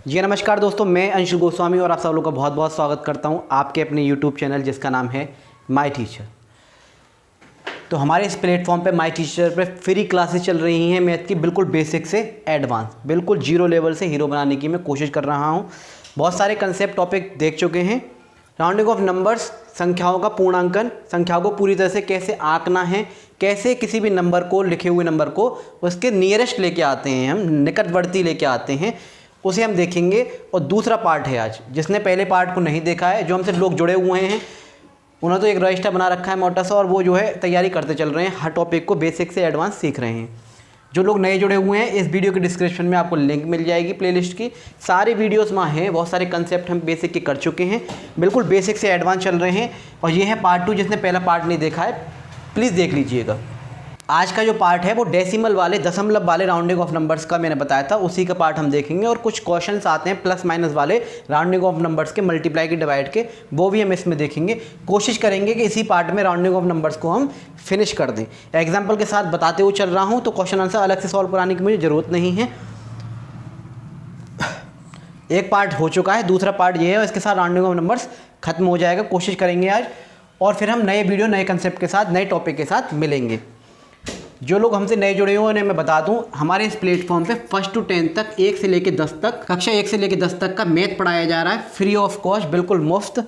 जी नमस्कार दोस्तों, मैं अंशु गोस्वामी और आप सब लोग का बहुत बहुत स्वागत करता हूं आपके अपने यूट्यूब चैनल जिसका नाम है माय टीचर। तो हमारे इस प्लेटफॉर्म पे माय टीचर पे फ्री क्लासेस चल रही हैं मैथ की, बिल्कुल बेसिक से एडवांस, बिल्कुल जीरो लेवल से हीरो बनाने की मैं कोशिश कर रहा हूं। बहुत सारे कंसेप्ट टॉपिक देख चुके हैं। राउंडिंग ऑफ नंबर्स, संख्याओं का पूर्णांकन, संख्याओं को पूरी तरह से कैसे आंकना है, कैसे किसी भी नंबर को, लिखे हुए नंबर को उसके नियरेस्ट लेके आते हैं, हम निकटवर्ती लेके आते हैं, उसे हम देखेंगे। और दूसरा पार्ट है आज, जिसने पहले पार्ट को नहीं देखा है, जो हमसे लोग जुड़े हुए हैं उन्होंने तो एक रजिस्टर बना रखा है मोटा सा, और वो जो है तैयारी करते चल रहे हैं, हर टॉपिक को बेसिक से एडवांस सीख रहे हैं। जो लोग नए जुड़े हुए हैं, इस वीडियो के डिस्क्रिप्शन में आपको लिंक मिल जाएगी प्लेलिस्ट की, सारी वीडियोस वहाँ हैं। बहुत सारे कंसेप्ट हम बेसिक के कर चुके हैं, बिल्कुल बेसिक से एडवांस चल रहे हैं। और ये है पार्ट 2, जिसने पहला पार्ट नहीं देखा है प्लीज़ देख लीजिएगा। आज का जो पार्ट है वो डेसिमल वाले, दशमलव वाले राउंडिंग ऑफ नंबर्स का मैंने बताया था, उसी का पार्ट हम देखेंगे। और कुछ क्वेश्चंस आते हैं प्लस माइनस वाले राउंडिंग ऑफ नंबर्स के, मल्टीप्लाई के, डिवाइड के, वो भी हम इसमें देखेंगे। कोशिश करेंगे कि इसी पार्ट में राउंडिंग ऑफ नंबर्स को हम फिनिश कर दें। एग्जाम्पल के साथ बताते हुए चल रहा हूँ, तो क्वेश्चन आंसर अलग से सॉल्व कराने की मुझे ज़रूरत नहीं है। एक पार्ट हो चुका है, दूसरा पार्ट ये है, और इसके साथ राउंडिंग ऑफ नंबर्स खत्म हो जाएगा। कोशिश करेंगे आज, और फिर हम नए वीडियो, नए कंसेप्ट के साथ, नए टॉपिक के साथ मिलेंगे। जो लोग हमसे नए जुड़े हुए उन्हें मैं बता दूं, हमारे इस प्लेटफॉर्म पे 1 to 10 तक, 1 से लेकर 10 तक, कक्षा 1 से लेकर 10 तक का मैथ पढ़ाया जा रहा है, फ्री ऑफ कॉस्ट, बिल्कुल मुफ्त,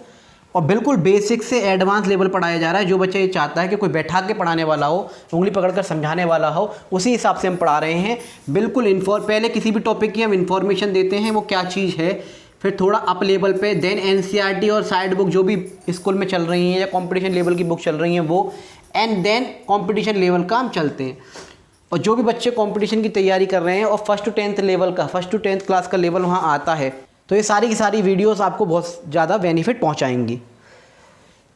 और बिल्कुल बेसिक से एडवांस लेवल पढ़ाया जा रहा है। जो बच्चा ये चाहता है कि कोई बैठा के पढ़ाने वाला हो, उंगली पकड़कर समझाने वाला हो, उसी हिसाब से हम पढ़ा रहे हैं। बिल्कुल पहले किसी भी टॉपिक की हम इन्फॉर्मेशन देते हैं, वो क्या चीज़ है, फिर थोड़ा अप लेवल पे, देन एनसीईआरटी और साइड बुक जो भी स्कूल में चल रही हैं या कंपटीशन लेवल की बुक चल रही हैं वो, एंड देन कंपटीशन लेवल का हम चलते हैं। और जो भी बच्चे कंपटीशन की तैयारी कर रहे हैं और 1st to 10th लेवल का, 1st to 10th क्लास का लेवल वहाँ आता है, तो ये सारी की सारी वीडियोस आपको बहुत ज़्यादा बेनिफिट पहुँचाएंगी।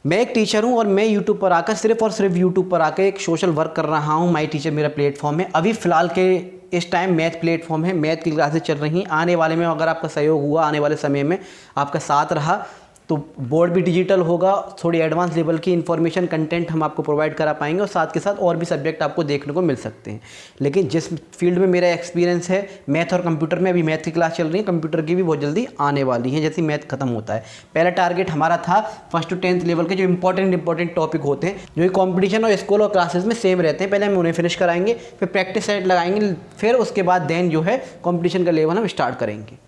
मैं एक टीचर हूँ और मैं यूट्यूब पर आकर, सिर्फ और सिर्फ यूट्यूब पर आकर एक सोशल वर्क कर रहा हूँ। माय टीचर मेरा प्लेटफॉर्म है। अभी फ़िलहाल के इस टाइम मैथ प्लेटफॉर्म है, मैथ की क्लासेस चल रही हैं। आने वाले में अगर आपका सहयोग हुआ, आने वाले समय में आपका साथ रहा, तो बोर्ड भी डिजिटल होगा, थोड़ी एडवांस लेवल की इन्फॉर्मेशन, कंटेंट हम आपको प्रोवाइड करा पाएंगे, और साथ के साथ और भी सब्जेक्ट आपको देखने को मिल सकते हैं। लेकिन जिस फील्ड में मेरा एक्सपीरियंस है, मैथ और कंप्यूटर में, अभी मैथ की क्लास चल रही है, कंप्यूटर की भी बहुत जल्दी आने वाली है, जैसे मैथ खत्म होता है। पहला टारगेट हमारा था 1st to 10th लेवल के जो इंपॉर्टेंट टॉपिक होते हैं, जो कॉम्पिटिशन और स्कूल और क्लासेस में सेम रहते हैं, पहले हम उन्हें फिनिश कराएंगे, फिर प्रैक्टिस सेट लगाएंगे, फिर उसके बाद देन जो है कॉम्पिटिशन का लेवल हम स्टार्ट करेंगे।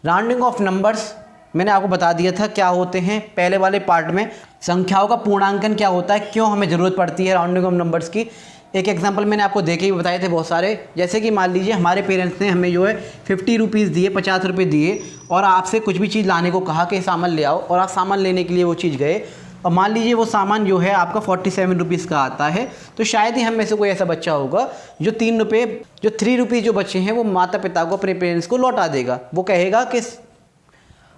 राउंडिंग ऑफ नंबर्स मैंने आपको बता दिया था क्या होते हैं पहले वाले पार्ट में। संख्याओं का पूर्णांकन क्या होता है, क्यों हमें ज़रूरत पड़ती है राउंडिंग ऑफ नंबर्स की, एक एग्जांपल मैंने आपको देके ही बताए थे बहुत सारे। जैसे कि मान लीजिए हमारे पेरेंट्स ने हमें जो है 50 रुपीज़ दिए, 50 रुपये दिए, और आपसे कुछ भी चीज़ लाने को कहा कि सामान ले आओ, और आप सामान लेने के लिए वो चीज़ गए, और मान लीजिए वो सामान जो है आपका 47 रुपीज़ का आता है, तो शायद ही हम में से कोई ऐसा बच्चा होगा जो 3 रुपये जो बचे हैं वो माता पिता को, अपने पेरेंट्स को लौटा देगा। वो कहेगा कि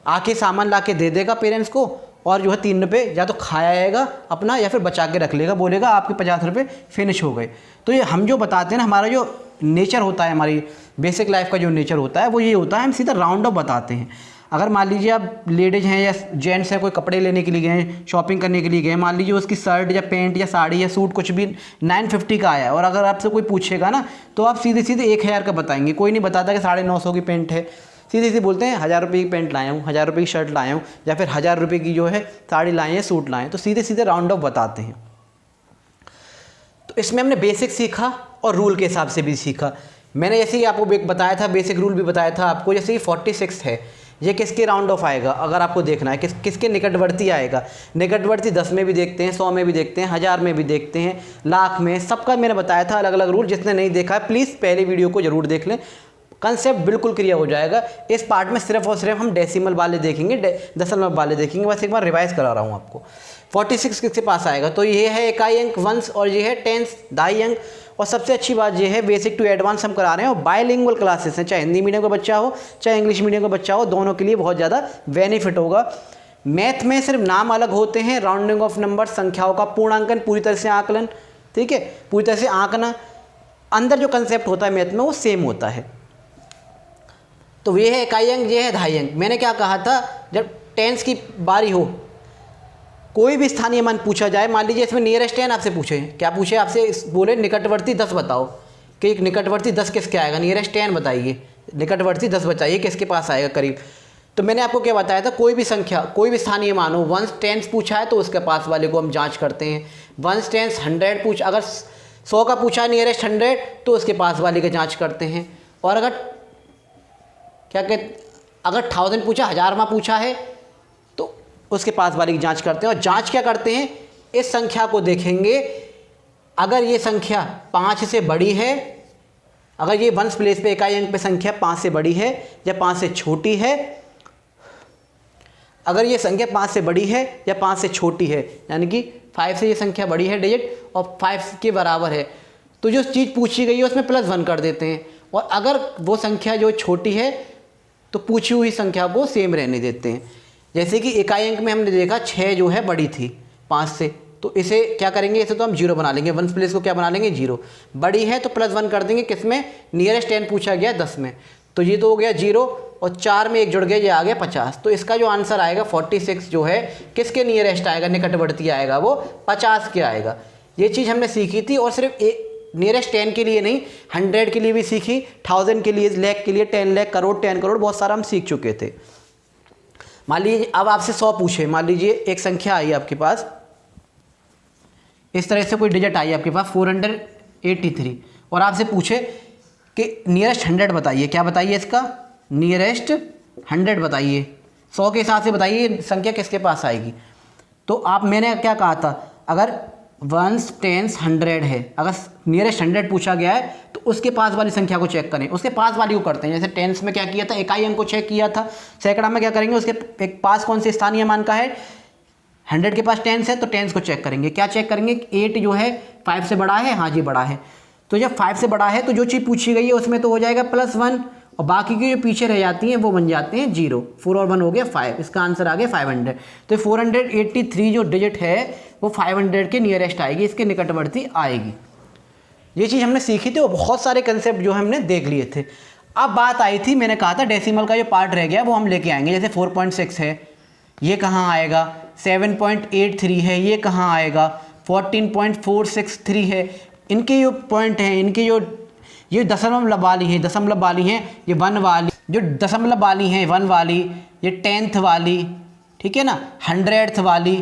आके सामान ला के दे देगा पेरेंट्स को, और जो है 3 रुपये या तो खाया आएगा अपना, या फिर बचा के रख लेगा, बोलेगा आपके 50 रुपये फिनिश हो गए। तो ये हम जो बताते हैं ना, हमारा जो नेचर होता है, हमारी बेसिक लाइफ का जो नेचर होता है वो ये होता है, हम सीधा राउंड ऑफ बताते हैं। अगर मान लीजिए आप लेडीज़ हैं या जेंट्स हैं, कोई कपड़े लेने के लिए गए हैं, शॉपिंग करने के लिए गए, मान लीजिए उसकी शर्ट या पैंट या साड़ी या सूट कुछ भी 950 का आया है, और अगर आपसे कोई पूछेगा ना, तो आप सीधे 1000 का बताएंगे। कोई नहीं बताता कि 950 की पैंट है, सीधे बोलते हैं 1000 रुपये की पैंट लाया हूँ, 1000 रुपये की शर्ट लाया हूँ, या फिर 1000 रुपये की जो है साड़ी लाए हैं, सूट लाए हैं, तो सीधे राउंड ऑफ बताते हैं। तो इसमें हमने बेसिक सीखा और रूल के हिसाब से भी सीखा। मैंने जैसे ही आपको बताया था, बेसिक रूल भी बताया था आपको, जैसे कि 46 है, ये किसके राउंड ऑफ आएगा, अगर आपको देखना है किसके निकटवर्ती आएगा। निकटवर्ती 10 में भी देखते हैं, 100 में भी देखते हैं, 1000 में भी देखते हैं, लाख में, सबका मैंने बताया था अलग अलग रूल। जिसने नहीं देखा है प्लीज़ पहले वीडियो को ज़रूर देख लें, कंसेप्ट बिल्कुल क्लियर हो जाएगा। इस पार्ट में सिर्फ और सिर्फ हम डेसिमल वाले देखेंगे, दशमलव वाले देखेंगे। बस एक बार रिवाइज करा रहा हूँ आपको। 46 किसके पास आएगा, तो ये है इकाई अंक वंश, और ये है टेंस दहाई अंक। और सबसे अच्छी बात ये है, बेसिक टू एडवांस हम करा रहे हैं, और बायलिंगुअल क्लासेस हैं, चाहे हिंदी मीडियम का बच्चा हो चाहे इंग्लिश मीडियम का बच्चा हो, दोनों के लिए बहुत ज़्यादा बेनिफिट होगा। मैथ में सिर्फ नाम अलग होते हैं, राउंडिंग ऑफ नंबर, संख्याओं का पूर्णांकन, पूरी तरह से आकलन, ठीक है, पूरी तरह से आंकना, अंदर जो कंसेप्ट होता है मैथ में वो सेम होता है। तो ये है इकाई अंक, ये है दहाई अंक। मैंने क्या कहा था, जब टेंस की बारी हो, कोई भी स्थानीय मान पूछा जाए, मान लीजिए इसमें नियरेस्ट 10 आपसे पूछे, क्या पूछे आपसे, बोले निकटवर्ती 10 बताओ, कि एक निकटवर्ती 10 किसके आएगा, नियरेस्ट 10 बताइए, निकटवर्ती 10 बचा, ये किसके पास आएगा करीब। तो मैंने आपको क्या बताया था, कोई भी संख्या, कोई भी स्थानीय मान हो, 1 10 पूछा है तो उसके पास वाले को हम जांच करते हैं। 1 10 100 पूछ, अगर 100 का पूछा है नियरेस्ट 100 तो उसके पास वाले की जांच करते हैं। और अगर क्या कहते, अगर 1000 पूछा, 1000वां पूछा है तो उसके पास वाले की जांच करते हैं। और जांच क्या करते हैं, इस संख्या को देखेंगे, अगर ये संख्या 5 से बड़ी है, अगर ये वंश प्लेस पे इकाई अंक पे संख्या 5 से बड़ी है या 5 से छोटी है, अगर ये संख्या 5 से बड़ी है या 5 से छोटी है, यानी कि 5 से ये संख्या बड़ी है डिजिट और 5 के बराबर है, तो जो चीज़ पूछी गई है उसमें +1 कर देते हैं। और अगर वो संख्या जो छोटी है तो पूछी हुई संख्या को सेम रहने देते हैं। जैसे कि इकाई अंक में हमने देखा 6 जो है बड़ी थी 5 से, तो इसे क्या करेंगे, इसे तो हम 0 बना लेंगे, वंश प्लेस को क्या बना लेंगे 0। बड़ी है तो +1 कर देंगे, किसमें, नियरेस्ट 10 पूछा गया 10 में, तो ये तो हो गया 0 और 4 में 1 जुड़ गया, ये आ गया 50। तो इसका जो आंसर आएगा 46 जो है किसके नियरेस्ट आएगा, निकटवर्ती आएगा, वो 50 के आएगा। ये चीज़ हमने सीखी थी और सिर्फ नियरेस्ट 10 के लिए नहीं, 100 के लिए भी सीखी, 1000 के लिए, लाख के लिए, 10 लाख, करोड़, 10 करोड़, बहुत सारा हम सीख चुके थे। मान लीजिए अब आपसे 100 पूछे, मान लीजिए एक संख्या आई आपके पास, इस तरह से कोई डिजिट आई आपके पास 483 और आपसे पूछे कि नियरेस्ट 100 बताइए, क्या बताइए इसका, नियरेस्ट 100 बताइए, 100 के हिसाब से बताइए संख्या किसके पास आएगी। तो आप, मैंने क्या कहा था, अगर 1 10 100 है, अगर नियरेस्ट 100 पूछा गया है तो उसके पास वाली संख्या को चेक करें, उसके पास वाली को करते हैं। जैसे टेंस में क्या किया था, इकाई अंक को चेक किया था, सैकड़ा में क्या करेंगे, उसके एक पास कौन से स्थानीय मान का है, 100 के पास 10 है तो 10 को चेक करेंगे। क्या चेक करेंगे, 8 जो है 5 से बड़ा है, हाँ जी बड़ा है, तो जब 5 से बड़ा है तो जो चीज़ पूछी गई है उसमें तो हो जाएगा +1 और बाकी की जो पीछे रह जाती हैं वो बन जाते हैं 0। 4 और 1 हो गया 5, इसका आंसर आ गया 500। तो 483 जो डिजिट है वो 500 के नियरेस्ट आएगी, इसके निकटवर्ती आएगी। ये चीज़ हमने सीखी थी और बहुत सारे कंसेप्ट जो हमने देख लिए थे। अब बात आई थी, मैंने कहा था डेसिमल का जो पार्ट रह गया वो हम लेके आएंगे। जैसे 4.6 है, ये कहाँ आएगा, 7.83 है, ये कहाँ आएगा, 14.463 है। इनके जो पॉइंट हैं, इनकी जो ये दशमलव वाली है, दशमलव वाली हैं, ये 1 वाली, जो दशमलव वाली हैं 1 वाली, ये 10th वाली, ठीक है ना, 100th वाली,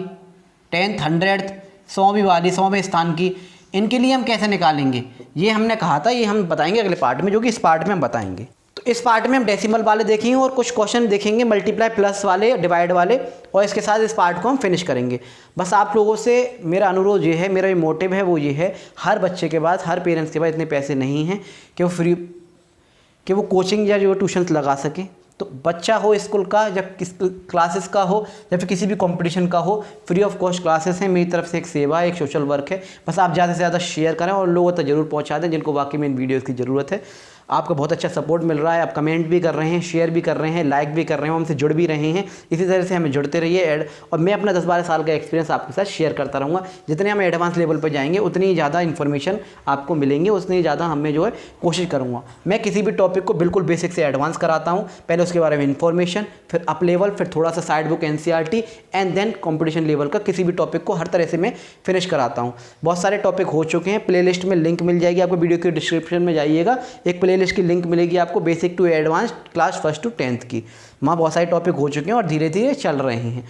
10th 100th, 100वीं वाली, 100वें स्थान की, इनके लिए हम कैसे निकालेंगे, ये हमने कहा था, ये हम बताएंगे अगले पार्ट में, जो कि इस पार्ट में हम बताएंगे। तो इस पार्ट में हम डेसिमल वाले देखेंगे और कुछ क्वेश्चन देखेंगे मल्टीप्लाई प्लस वाले, डिवाइड वाले, और इसके साथ इस पार्ट को हम फिनिश करेंगे। बस आप लोगों से मेरा अनुरोध ये है, मेरा जो मोटिव है वो ये है, हर बच्चे के पास, हर पेरेंट्स के पास इतने पैसे नहीं हैं कि वो कोचिंग या जो ट्यूशन्स लगा सकें। तो बच्चा हो स्कूल का या किस क्लासेस का हो या फिर किसी भी कंपटीशन का हो, फ्री ऑफ कॉस्ट क्लासेस हैं। मेरी तरफ से एक सेवा है, एक सोशल वर्क है। बस आप ज़्यादा से ज़्यादा शेयर करें और लोगों तक जरूर पहुंचा दें जिनको वाकई में इन वीडियोज़ की ज़रूरत है। आपका बहुत अच्छा सपोर्ट मिल रहा है, आप कमेंट भी कर रहे हैं, शेयर भी कर रहे हैं, लाइक भी कर रहे हैं, हमसे जुड़ भी रहे हैं। इसी तरह से हमें जुड़ते रहिए और मैं अपना 10-12 साल का एक्सपीरियंस आपके साथ शेयर करता रहूँगा। जितने हम एडवांस लेवल पर जाएंगे उतनी ही ज़्यादा इन्फॉर्मेशन आपको मिलेंगे, उतनी ही ज़्यादा हमें जो है कोशिश करूँगा। मैं किसी भी टॉपिक को बिल्कुल बेसिक से एडवांस कराता हूँ, पहले उसके बारे में इन्फॉर्मेशन, फिर अप लेवल, फिर थोड़ा सा side book NCERT and then competition level का किसी भी टॉपिक को हर तरह से मैं फिनिश कराता हूँ। बहुत सारे टॉपिक हो चुके हैं, प्लेलिस्ट में लिंक मिल जाएगी आपको, वीडियो के डिस्क्रिप्शन में जाइएगा, एक प्लेलिस्ट की लिंक मिलेगी आपको, basic to advance class 1 to 10th की। वहाँ बहुत सारे टॉपिक हो चुके हैं और धीरे धीरे चल रहे हैं।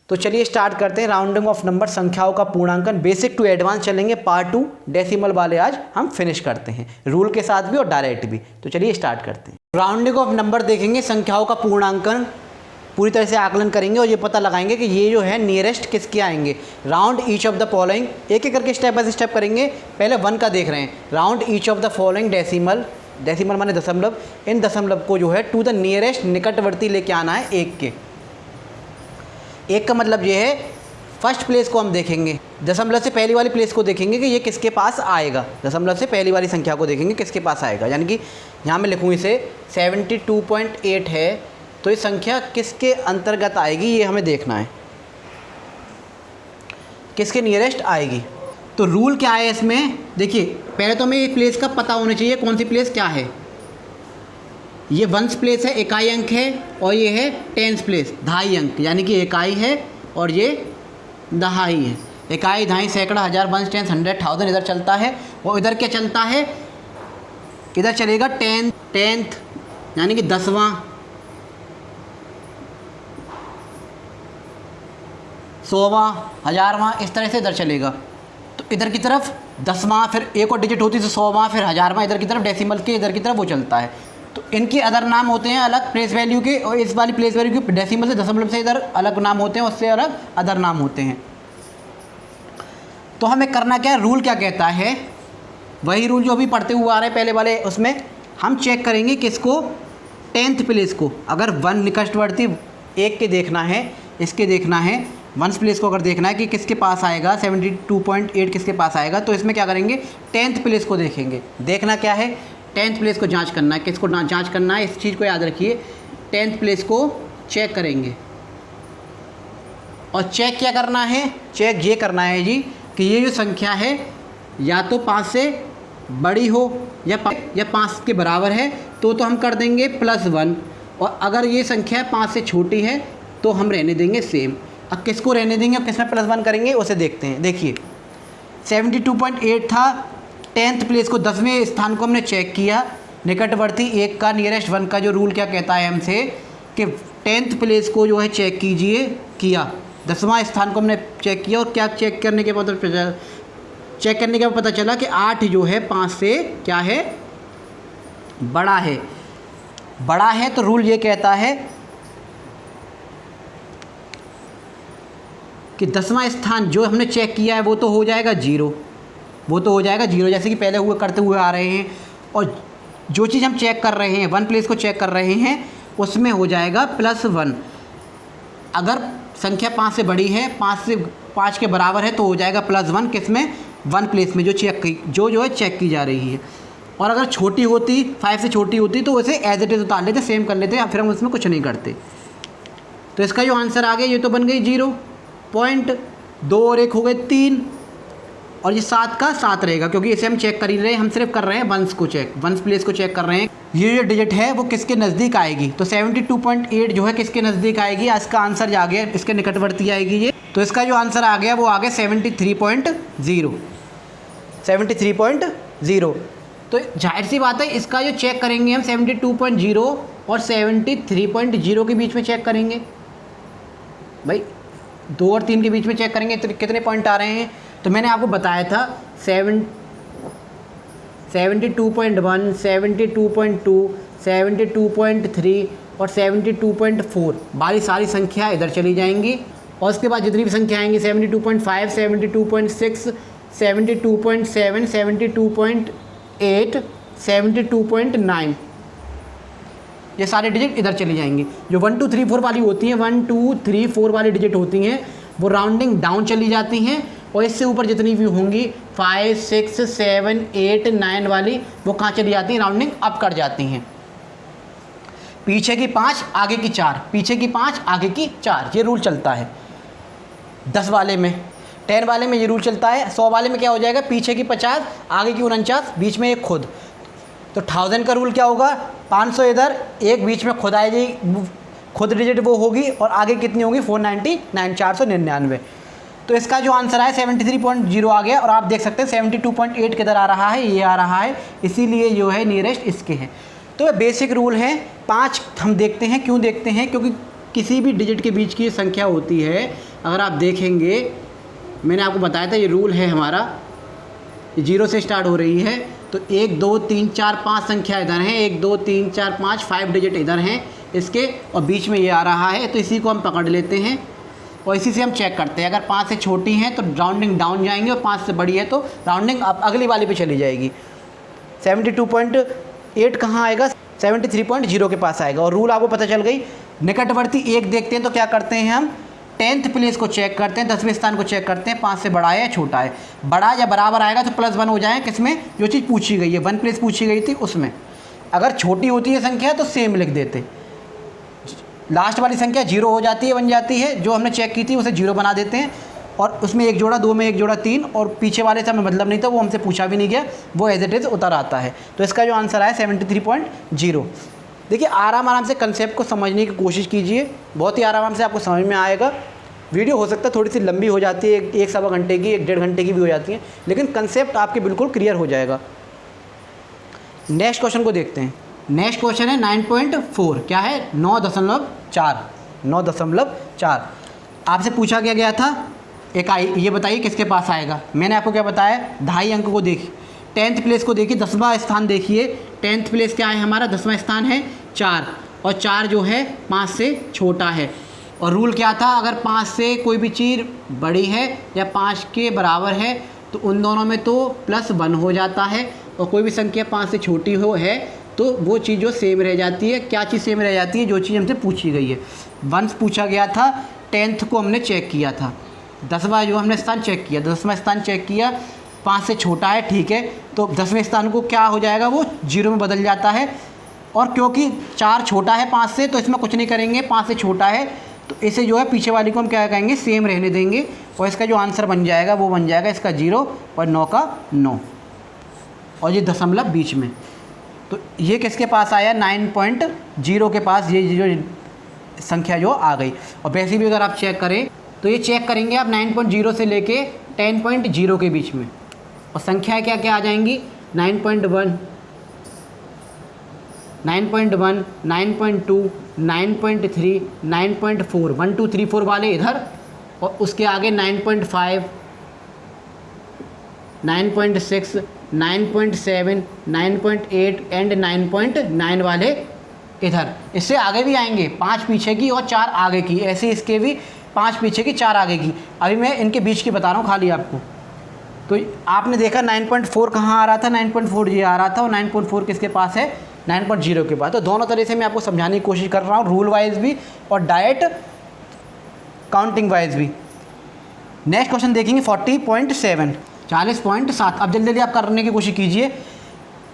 तो चलिए स्टार्ट करते हैं। राउंडिंग ऑफ नंबर, संख्याओं का पूर्णांकन, बेसिक टू एडवांस चलेंगे, पार्ट 2 डेसिमल वाले आज हम फिनिश करते हैं, रूल के साथ भी और डायरेक्ट भी। तो चलिए स्टार्ट करते हैं। राउंडिंग ऑफ नंबर देखेंगे, संख्याओं का पूर्णांकन पूरी तरह से आकलन करेंगे और ये पता लगाएंगे कि ये जो है नियरेस्ट किसके आएंगे। Round each of the following, एक एक करके स्टेप बाय स्टेप करेंगे। पहले 1 का देख रहे हैं, round each of the following decimal, decimal माने दशमलव, इन दशमलव को जो है टू द नियरेस्ट, निकटवर्ती लेके आना है 1 के। 1 का मतलब ये है फर्स्ट प्लेस को हम देखेंगे, दशमलव से पहली वाली प्लेस को देखेंगे कि ये किसके पास आएगा, दशमलव से पहली वाली संख्या को देखेंगे किसके पास आएगा। यानी कि यहाँ मैं लिखूँ इसे 72.8 है, तो ये संख्या किसके अंतर्गत आएगी ये हमें देखना है, किसके नियरेस्ट आएगी। तो रूल क्या है इसमें, देखिए पहले तो हमें ये प्लेस का पता होना चाहिए कौन सी प्लेस क्या है। ये वंश प्लेस है, इकाई अंक है, और ये है टेंस प्लेस, दहाई अंक, यानी कि इकाई है और ये दहाई है। इकाई, दहाई, सैकड़ा, हज़ार, वंश, टेंस, 100, 1000 इधर चलता है और इधर क्या चलता है, इधर चलेगा टेंथ यानी कि 10वां, 100वां, 1000वां, इस तरह से इधर चलेगा। तो इधर की तरफ 10वां, फिर एक और डिजिट होती है तो 100वां, फिर 1000वां, इधर की तरफ डेसिमल के इधर की तरफ वो चलता है। तो इनके अदर नाम होते हैं अलग प्लेस वैल्यू के, और इस वाली प्लेस वैल्यू के डेसिमल से दशमलव से इधर अलग नाम होते हैं, उससे अलग अदर नाम होते हैं। तो हमें करना क्या है, रूल क्या कहता है, वही रूल जो अभी पढ़ते हुए आ रहे हैं पहले वाले, उसमें हम चेक करेंगे किसको, 10th प्लेस को। अगर 1 निकटवर्ती एक के देखना है, इसके देखना है, 1st प्लेस को अगर देखना है कि किसके पास आएगा 72.8 किसके पास आएगा, तो इसमें क्या करेंगे, 10th प्लेस को देखेंगे। देखना क्या है, 10th प्लेस को जांच करना है। किसको जांच करना है, इस चीज़ को याद रखिए, 10th प्लेस को चेक करेंगे। और चेक क्या करना है, चेक ये करना है जी कि ये जो संख्या है या तो 5 से बड़ी हो या 5 के बराबर है तो हम कर देंगे +1, और अगर ये संख्या 5 से छोटी है तो हम रहने देंगे सेम। अब किसको रहने देंगे और किसमें +1 करेंगे उसे देखते हैं। देखिए 72.8 था, 10th प्लेस को 10वें स्थान को हमने चेक किया, निकटवर्ती एक का नियरेस्ट 1 का जो रूल क्या कहता है हमसे कि 10th प्लेस को जो है चेक कीजिए, किया, 10वां स्थान को हमने चेक किया, और क्या चेक करने के बाद पता चला कि 8 जो है 5 से क्या है, बड़ा है। बड़ा है तो रूल ये कहता है कि 10वां स्थान जो हमने चेक किया है वो तो हो जाएगा 0, वो तो हो जाएगा 0 जैसे कि पहले हुए करते हुए आ रहे हैं। और जो चीज़ हम चेक कर रहे हैं, 1 प्लेस को चेक कर रहे हैं, उसमें हो जाएगा +1। अगर संख्या 5 से बड़ी है, 5 के बराबर है तो हो जाएगा +1 किसमें, 1 प्लेस में जो जो है चेक की जा रही है। और अगर छोटी होती, 5 से छोटी होती तो उसे एज इट इज़ उतार लेते, सेम कर लेते, फिर हम उसमें कुछ नहीं करते। तो इसका जो आंसर आ गया ये तो बन गई 0.2 और 1 हो गए 3, और ये 7 का 7 रहेगा क्योंकि इसे हम चेक कर ही रहे हैं, हम सिर्फ कर रहे हैं 1s को चेक, 1s प्लेस को चेक कर रहे हैं। ये जो डिजिट है वो किसके नज़दीक आएगी, तो 72.8 जो है किसके नज़दीक आएगी, इसका आंसर आ गया, इसके निकटवर्ती आएगी ये। तो इसका जो आंसर आ गया वो आ गया 73.0, 73.0। तो जाहिर सी बात है इसका जो चेक करेंगे हम 72.0 और 73.0 के बीच में चेक करेंगे, भाई 2 और 3 के बीच में चेक करेंगे तो कितने पॉइंट आ रहे हैं। तो मैंने आपको बताया था 72.1, 72.2, 72.3 और 72.4 वाली सारी संख्या इधर चली जाएंगी, और उसके बाद जितनी भी संख्या आएंगी 72.5, 72.6, 72.7, 72.8, 72.9, ये सारे डिजिट इधर चली जाएंगी। जो 1 2 3 4 वाली होती हैं, 1 2 3 4 वाली डिजिट होती हैं वो राउंडिंग डाउन चली जाती हैं, और इससे ऊपर जितनी भी होंगी 5 6 7 8 9 वाली वो कहाँ चली जाती हैं, राउंडिंग अप कर जाती हैं। पीछे की 5 आगे की 4, पीछे की 5 आगे की 4, ये रूल चलता है 10 वाले में। 10 वाले में ये रूल चलता है। 100 वाले में क्या हो जाएगा, पीछे की 50 आगे की 49 बीच में एक खुद। तो 1000 का रूल क्या होगा, 500 इधर, एक बीच में खुद आएगी, खुद डिजिट वो होगी, और आगे कितनी होगी 499, 499। तो इसका जो आंसर है 73.0 आ गया, और आप देख सकते हैं 72.8 किधर आ रहा है, ये आ रहा है, इसीलिए जो है नियरेस्ट इसके हैं। तो बेसिक रूल है 5 हम देखते हैं, क्यों देखते हैं, क्योंकि किसी भी डिजिट के बीच की संख्या होती है, अगर आप देखेंगे मैंने आपको बताया था ये रूल है हमारा, 0 से स्टार्ट हो रही है, तो 1 2 3 4 5 संख्या इधर हैं, 1 2 3 4 5 डिजिट इधर हैं इसके, और बीच में ये आ रहा है, तो इसी को हम पकड़ लेते हैं और इसी से हम चेक करते हैं। अगर 5 से छोटी हैं तो राउंडिंग डाउन जाएंगे, और 5 से बड़ी है तो राउंडिंग अब अगली वाली पे चली जाएगी। 72.8 कहाँ आएगा, 73.0 के पास आएगा। और रूल आपको पता चल गई। निकटवर्ती एक देखते हैं तो क्या करते हैं हम, 10th प्लेस को चेक करते हैं, 10वें स्थान को चेक करते हैं, 5 से बड़ा है या छोटा है। बड़ा या बराबर आएगा तो +1 हो जाए, किसमें, जो चीज़ पूछी गई है, 1 प्लेस पूछी गई थी उसमें। अगर छोटी होती है संख्या तो सेम लिख देते, लास्ट वाली संख्या 0 हो जाती है, बन जाती है, जो हमने चेक की थी उसे 0 बना देते हैं, और उसमें एक जोड़ा, 2 में एक जोड़ा 3, और पीछे वाले से हमें मतलब नहीं था, वो हमसे पूछा भी नहीं गया, वो एज इट इज़ उतर आता है। तो इसका जो आंसर है 73.0। देखिए आराम से कंसेप्ट को समझने की कोशिश कीजिए, बहुत ही आराम से आपको समझ में आएगा। वीडियो हो सकता है थोड़ी सी लंबी हो जाती है, 1 सवा घंटे की, 1 डेढ़ घंटे की भी हो जाती है, लेकिन कंसेप्ट आपके बिल्कुल क्लियर हो जाएगा। नेक्स्ट क्वेश्चन को देखते हैं। नेक्स्ट क्वेश्चन है 9.4, क्या है 9.4, 9.4। आपसे पूछा क्या गया था इकाई, ये बताइए किसके पास आएगा। मैंने आपको क्या बताया, 2.5 अंक को देखिए, 10th प्लेस को देखिए, 10वां स्थान देखिए। 10th प्लेस क्या है हमारा, 10वां स्थान है 4, और 4 जो है 5 से छोटा है। और रूल क्या था, अगर 5 से कोई भी चीज़ बड़ी है या 5 के बराबर है तो उन दोनों में तो +1 हो जाता है, और कोई भी संख्या 5 से छोटी हो है तो वो चीज़ जो सेम रह जाती है। क्या चीज़ सेम रह जाती है, जो चीज़ हमसे पूछी गई है। 1 पूछा गया था, 10th को हमने चेक किया था, 10वां जो हमने स्थान चेक किया, 10वां स्थान चेक किया, 5 से छोटा है, ठीक है, तो 10वें स्थान को क्या हो जाएगा, वो 0 में बदल जाता है। और क्योंकि 4 छोटा है 5 से, तो इसमें कुछ नहीं करेंगे, 5 से छोटा है तो इसे जो है पीछे वाली को हम क्या कहेंगे, सेम रहने देंगे, और इसका जो आंसर बन जाएगा वो बन जाएगा इसका 0 और 9 का 9, और ये दशमलव बीच में। तो ये किसके पास आया, 9.0 के पास ये जो संख्या जो आ गई। और वैसे भी अगर आप चेक करें तो ये चेक करेंगे आप 9.0 से लेके 10.0 के बीच में, और संख्याएँ क्या क्या आ जाएंगी, 9.1, 9.1, 9.2, 9.3, 9.4, 1 2 3 4 वाले इधर, और उसके आगे 9.5, 9.6, 9.7, 9.8 एंड 9.9 वाले इधर। इससे आगे भी आएंगे, 5 पीछे की और 4 आगे की, ऐसे इसके भी 5 पीछे की 4 आगे की। अभी मैं इनके बीच की बता रहा हूँ खाली आपको। तो आपने देखा 9.4 कहाँ आ रहा था, 9.4 ये आ रहा था, और 9.4 किसके पास है, 9.0 के पास। तो दोनों तरह से मैं आपको समझाने की कोशिश कर रहा हूँ, रूल वाइज भी और डायरेक्ट काउंटिंग वाइज भी। नेक्स्ट क्वेश्चन देखेंगे 40.7, 40.7। अब जल्दी जल्दी आप करने की कोशिश कीजिए।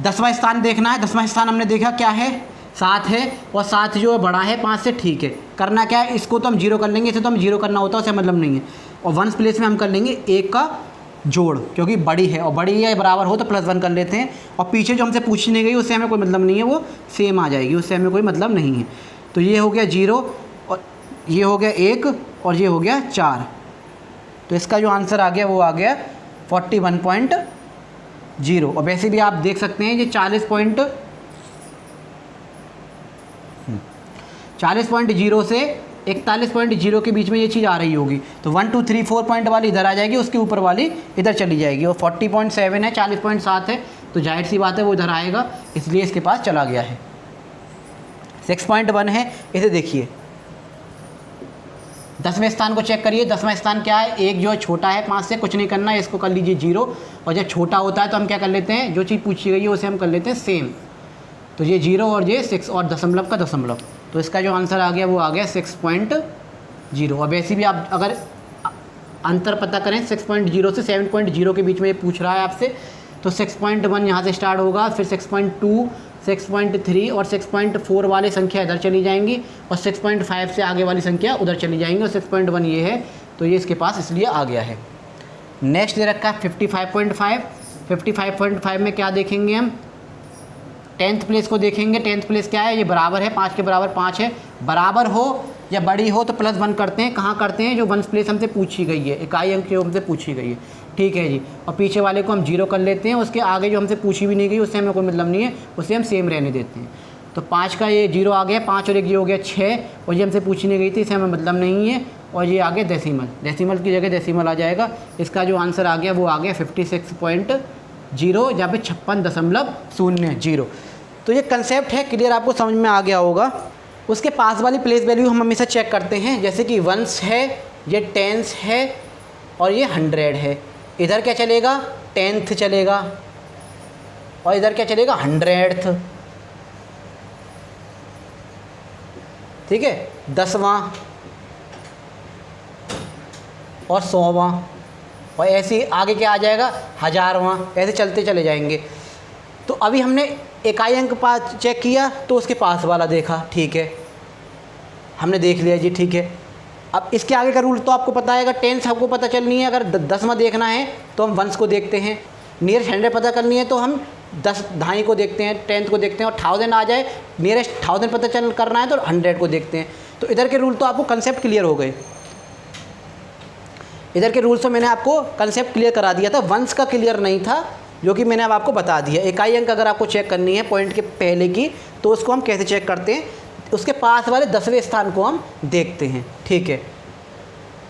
10वां स्थान देखना है, 10वां स्थान हमने देखा क्या है, 7 है, और 7 जो बड़ा है 5 से, ठीक है। करना क्या है, इसको तो हम 0 कर लेंगे, इसे तो हम 0 करना होता है, उसे मतलब नहीं है। और 1 प्लेस में हम कर लेंगे 1 का जोड़, क्योंकि बड़ी है, और बड़ी या बराबर हो तो +1 कर लेते हैं। और पीछे जो हमसे पूछने गई उससे हमें कोई मतलब नहीं है, वो सेम आ जाएगी, उससे हमें कोई मतलब नहीं है। तो ये हो गया 0, और ये हो गया 1, और ये हो गया 4। तो इसका जो आंसर आ गया वो आ गया 41.0। और वैसे भी आप देख सकते हैं ये 40.0 से 41.0 के बीच में ये चीज़ आ रही होगी। तो 1 2 3 4 पॉइंट वाली इधर आ जाएगी, उसके ऊपर वाली इधर चली जाएगी। और 40.7 है, 40.7 है, तो जाहिर सी बात है वो इधर आएगा, इसलिए इसके पास चला गया है। 6.1 है, इसे देखिए, 10वें स्थान को चेक करिए। 10वां स्थान क्या है, एक जो है छोटा है 5 से, कुछ नहीं करना है, इसको कर लीजिए 0। और जब छोटा होता है तो हम क्या कर लेते हैं, जो चीज़ पूछी गई है उसे हम कर लेते हैं सेम। तो ये 0 और ये 6 और दशमलव का दशमलव, तो इसका जो आंसर आ गया वो आ गया 6.0। और वैसे भी आप अगर अंतर पता करें 6.0 से 7.0 के बीच में ये पूछ रहा है आपसे, तो 6.1 यहाँ से स्टार्ट होगा, फिर 6.2, 6.3 और 6.4 वाली संख्या इधर चली जाएंगी, और 6.5 से आगे वाली संख्या उधर चली जाएंगी, और 6.1 ये है, तो ये इसके पास इसलिए आ गया है। नेक्स्ट दे रखा है 55.5। 55.5 में क्या देखेंगे हम, 10th प्लेस को देखेंगे। 10th प्लेस क्या है, ये बराबर है, 5 के बराबर 5 है। बराबर हो या बड़ी हो तो +1 करते हैं, कहाँ करते हैं, जो 1 प्लेस हमसे पूछी गई है, इकाई अंक जो हमसे पूछी गई है, ठीक है जी। और पीछे वाले को हम 0 कर लेते हैं, उसके आगे जो हमसे पूछी भी नहीं गई उससे हमें कोई मतलब नहीं है, उसे हम सेम रहने देते हैं। तो 5 का ये 0 आ गया, 5 और 1 ये हो गया 6, और ये हमसे पूछी नहीं गई थी, इसे हमें मतलब नहीं है। और ये आ गया डेसिमल, डेसिमल की जगह डेसिमल आ जाएगा। इसका जो आंसर आ गया वो आ गया 56.0, जहाँ पे 56.00। तो ये कंसेप्ट है, क्लियर, आपको समझ में आ गया होगा। उसके पास वाली प्लेस वैल्यू हम हमेशा चेक करते हैं, जैसे कि 1s है, ये 10s है, और ये 100 है। इधर क्या चलेगा, 10th चलेगा, और इधर क्या चलेगा, 100th, ठीक है, 10वां और 100वां, और ऐसे आगे क्या आ जाएगा, 1000वां, ऐसे चलते चले जाएंगे। तो अभी हमने इकाई अंक पास चेक किया तो उसके पास वाला देखा, ठीक है, हमने देख लिया जी, ठीक है। अब इसके आगे का रूल तो आपको पता है, अगर 10 हमको पता चलनी है, अगर 10वां देखना है तो हम 1s को देखते हैं, नियरेस्ट 100 पता करनी है तो हम 10 ढाई को देखते हैं, 10th को देखते हैं, और 1000 आ जाए, नियरेस्ट 1000 पता करना है तो 100 को देखते हैं। तो इधर के रूल तो आपको कंसेप्ट क्लियर हो गए, इधर के रूल्स तो मैंने आपको कंसेप्ट क्लियर करा दिया था। 1s का क्लियर नहीं था, जो कि मैंने अब आपको बता दिया। इकाई अंक अगर आपको चेक करनी है पॉइंट के पहले की, तो उसको हम कैसे चेक करते हैं, उसके पास वाले 10वें स्थान को हम देखते हैं। ठीक है,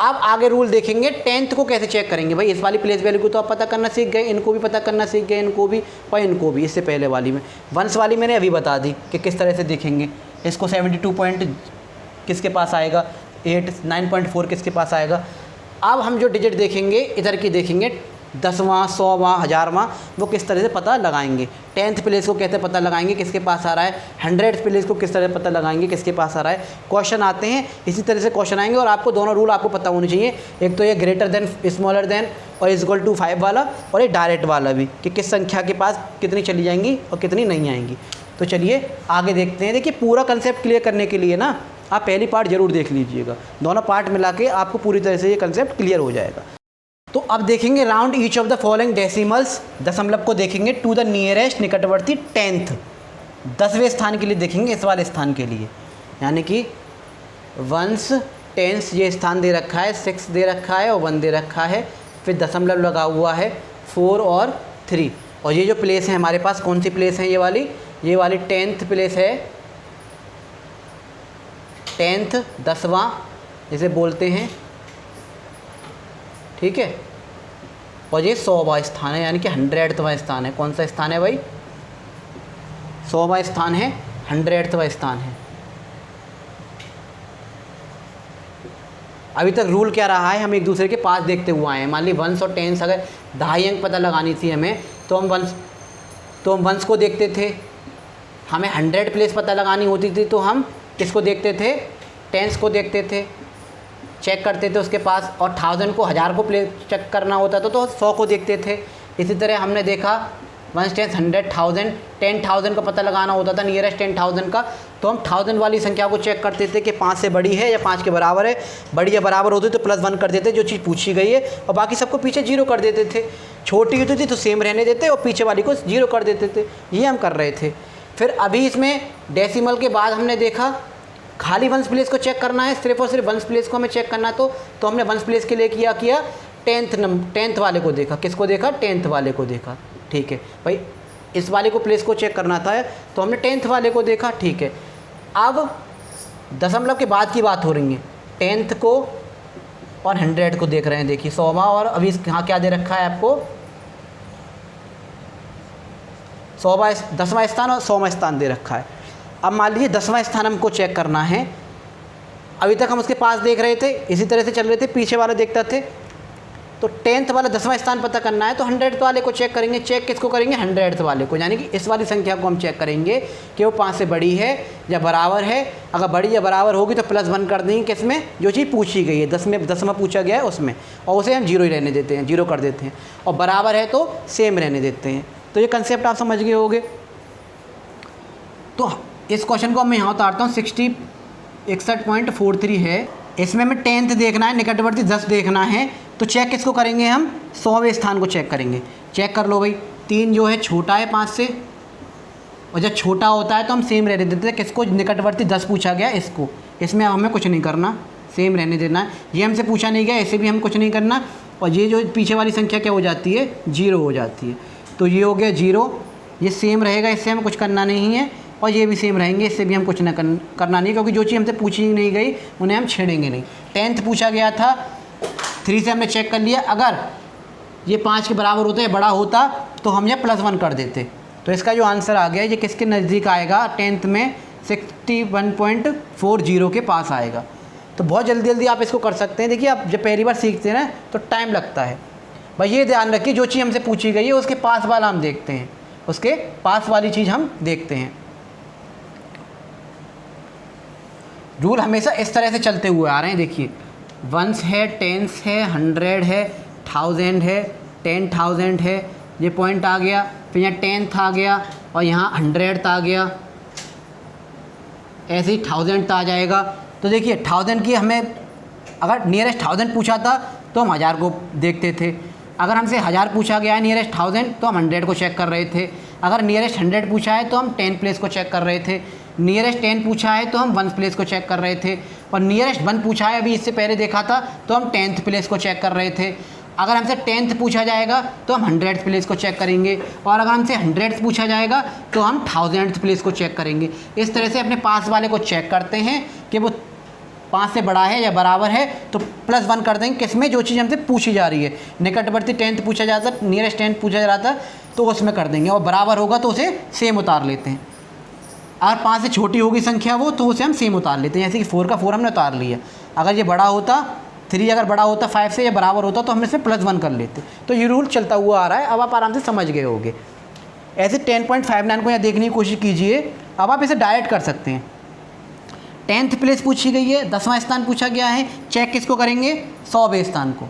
अब आगे रूल देखेंगे 10th को कैसे चेक करेंगे। भाई इस वाली प्लेस वैल्यू को तो आप पता करना सीख गए, इनको भी पता करना सीख गए, इनको भी और इनको भी। इससे पहले वाली में वंस वाली मैंने अभी बता दी कि किस तरह से देखेंगे। इसको 72 पॉइंट किसके पास आएगा, 9.4 किसके पास आएगा। अब हम जो डिजिट देखेंगे इधर की देखेंगे, 10वां, 100वां, 1000वां, वो किस तरह से पता लगाएंगे। 10th प्लेस को कैसे पता लगाएंगे, किसके पास आ रहा है। 100th प्लेस को किस तरह पता लगाएंगे, किसके पास आ रहा है। क्वेश्चन आते हैं इसी तरह से क्वेश्चन आएंगे, और आपको दोनों रूल आपको पता होने चाहिए। एक तो ये ग्रेटर देन, स्मॉलर देन और इक्वल टू 5 वाला, और ये डायरेक्ट वाला भी कि किस संख्या के पास कितनी चली जाएंगी और कितनी नहीं आएंगी। तो चलिए आगे देखते हैं। देखिए पूरा कंसेप्ट क्लियर करने के लिए ना आप पहली पार्ट ज़रूर देख लीजिएगा, दोनों पार्ट मिला के आपको पूरी तरह से ये कंसेप्ट क्लियर हो जाएगा। तो अब देखेंगे round each of the following decimals, दशमलव को देखेंगे टू द नियरेस्ट निकटवर्ती 10th, 10वें स्थान के लिए देखेंगे, इस वाले स्थान के लिए, यानी कि 1s 10s ये स्थान दे रखा है, 6 दे रखा है और 1 दे रखा है, फिर दशमलव लगा हुआ है 4 और 3। और ये जो प्लेस है हमारे पास कौन सी प्लेस है, ये वाली 10th प्लेस है, 10th 10वां जिसे बोलते हैं। ठीक है, और ये 100वां स्थान है, यानी कि 100वां स्थान है। कौन सा स्थान है भाई, 100वां स्थान है, 100वां स्थान है। अभी तक रूल क्या रहा है, हम एक दूसरे के पास देखते हुए आए हैं। मान ली 1s और 10s अगर 2.5 अंक पता लगानी थी हमें, तो हम 1s को देखते थे। हमें 100 प्लेस पता लगानी होती थी तो हम किसको देखते थे, 10s को देखते थे, चेक करते थे उसके पास। और 1000 को 1000 को प्लेस चेक करना होता था तो 100 को देखते थे। इसी तरह हमने देखा 1 10 100 1000 10,000 का पता लगाना होता था, नियरेस्ट 10,000 का, तो हम 1000 वाली संख्या को चेक करते थे कि 5 से बड़ी है या 5 के बराबर है। बड़ी या बराबर होती तो +1 कर देते जो चीज़ पूछी गई है, और बाकी सबको पीछे 0 कर देते थे। छोटी होती थी तो सेम रहने देते और पीछे वाली को 0 कर देते थे। ये हम कर रहे थे। फिर अभी इसमें डेसिमल के बाद हमने देखा खाली 1s प्लेस को चेक करना है, सिर्फ और सिर्फ 1s प्लेस को हमें चेक करना, तो हमने 1s प्लेस के लिए किया 10th वाले को देखा। किसको देखा, 10th वाले को देखा। ठीक है भाई, इस वाले को प्लेस को चेक करना था तो हमने 10th वाले को देखा। ठीक है, अब दशमलव के बाद की बात हो रही है, 10th को और 100 को देख रहे हैं। देखिए 100वां, और अभी यहाँ क्या दे रखा है आपको, 10वां स्थान और 100वां स्थान दे रखा है। अब मान लीजिए 10वां स्थान हमको चेक करना है। अभी तक हम उसके पास देख रहे थे, इसी तरह से चल रहे थे, पीछे वाला देखते थे। तो 10th वाला 10वां स्थान पता करना है तो 100th वाले को चेक करेंगे। चेक किसको करेंगे, 100th वाले को, यानी कि इस वाली संख्या को हम चेक करेंगे कि वो 5 से बड़ी है या बराबर है। अगर बड़ी या बराबर होगी तो +1 कर देंगे किसमें, जो चीज़ पूछी गई है, 10वां पूछा गया है उसमें, और उसे हम 0 ही रहने देते हैं, 0 कर देते हैं। और बराबर है तो सेम रहने देते हैं। तो ये कंसेप्ट आप समझ गए होंगे। तो इस क्वेश्चन को मैं यहाँ उतारता हूँ, 61.43 है। इसमें हमें 10th देखना है, निकटवर्ती 10 देखना है। तो चेक किसको करेंगे हम, 100वें स्थान को चेक करेंगे। चेक कर लो भाई, 3 जो है छोटा है 5 से, और जब छोटा होता है तो हम सेम रहने देते हैं। किसको, निकटवर्ती 10 पूछा गया इसको, इसमें हमें कुछ नहीं करना, सेम रहने देना है। ये हमसे पूछा नहीं गया, इसे भी हम कुछ नहीं करना। और ये जो पीछे वाली संख्या क्या हो जाती है, 0 हो जाती है। तो ये हो गया 0, ये सेम रहेगा, इससे हमें कुछ करना नहीं है। और ये भी सेम रहेंगे, इससे भी हम कुछ करना नहीं, क्योंकि जो चीज़ हमसे पूछी नहीं गई उन्हें हम छेड़ेंगे नहीं। 10th पूछा गया था, 3 से हमने चेक कर लिया। अगर ये 5 के बराबर होता है, बड़ा होता, तो हम ये +1 कर देते। तो इसका जो आंसर आ गया, ये किसके नज़दीक आएगा, 10th में 61.40 के पास आएगा। तो बहुत जल्दी आप इसको कर सकते हैं। देखिए, आप जब पहली बार सीखते हैं ना तो टाइम लगता है। भाई ये ध्यान रखिए, जो चीज़ हमसे पूछी गई है उसके पास वाला हम देखते हैं, उसके पास वाली चीज़ हम देखते हैं। रूल हमेशा इस तरह से चलते हुए आ रहे हैं। देखिए 1s है, 10s है, 100 है, 1000 है, 10,000 है, ये पॉइंट आ गया। फिर यहाँ 10th आ गया और यहाँ 100th आ गया, ऐसे ही 1000th आ जाएगा। तो देखिए 1000 की हमें अगर नियरेस्ट 1000 पूछा था तो हम 1000 को देखते थे। अगर हमसे 1000 पूछा गया है नियरेस्ट 1000 तो हम 100 को चेक कर रहे थे। अगर नियरेस्ट 100 पूछा है तो हम 10 प्लेस को चेक कर रहे थे। नियरेस्ट 10 पूछा है तो हम 1 प्लेस को चेक कर रहे थे। और नियरेस्ट 1 पूछा है, अभी इससे पहले देखा था, तो हम 10th प्लेस को चेक कर रहे थे। अगर हमसे 10th पूछा जाएगा तो हम 100th प्लेस को चेक करेंगे, और अगर हमसे 100th पूछा जाएगा तो हम 1000th प्लेस को चेक करेंगे। इस तरह से अपने पास वाले को चेक करते हैं कि वो 5 से बड़ा है या बराबर है, तो +1 कर देंगे किसमें, जो चीज़ हमसे पूछी जा रही है। निकटवर्ती 10th पूछा जाता, नियरेस्ट 10th पूछा जा रहा था तो उसमें कर देंगे, और बराबर होगा तो उसे सेम उतार लेते हैं। अगर 5 से छोटी होगी संख्या वो, तो उसे हम सेम उतार लेते हैं। जैसे कि 4 का 4 हमने उतार लिया। अगर ये बड़ा होता 3 अगर बड़ा होता 5 से या बराबर होता तो हम इसमें +1 कर लेते। तो ये रूल चलता हुआ आ रहा है, अब आप आराम से समझ गए होंगे। ऐसे 10.59 को यहाँ देखने की कोशिश कीजिए। अब आप इसे डायरेक्ट कर सकते हैं। 10th प्लेस पूछी गई है, 10वां स्थान पूछा गया है, चेक किसको करेंगे, 100वें स्थान को।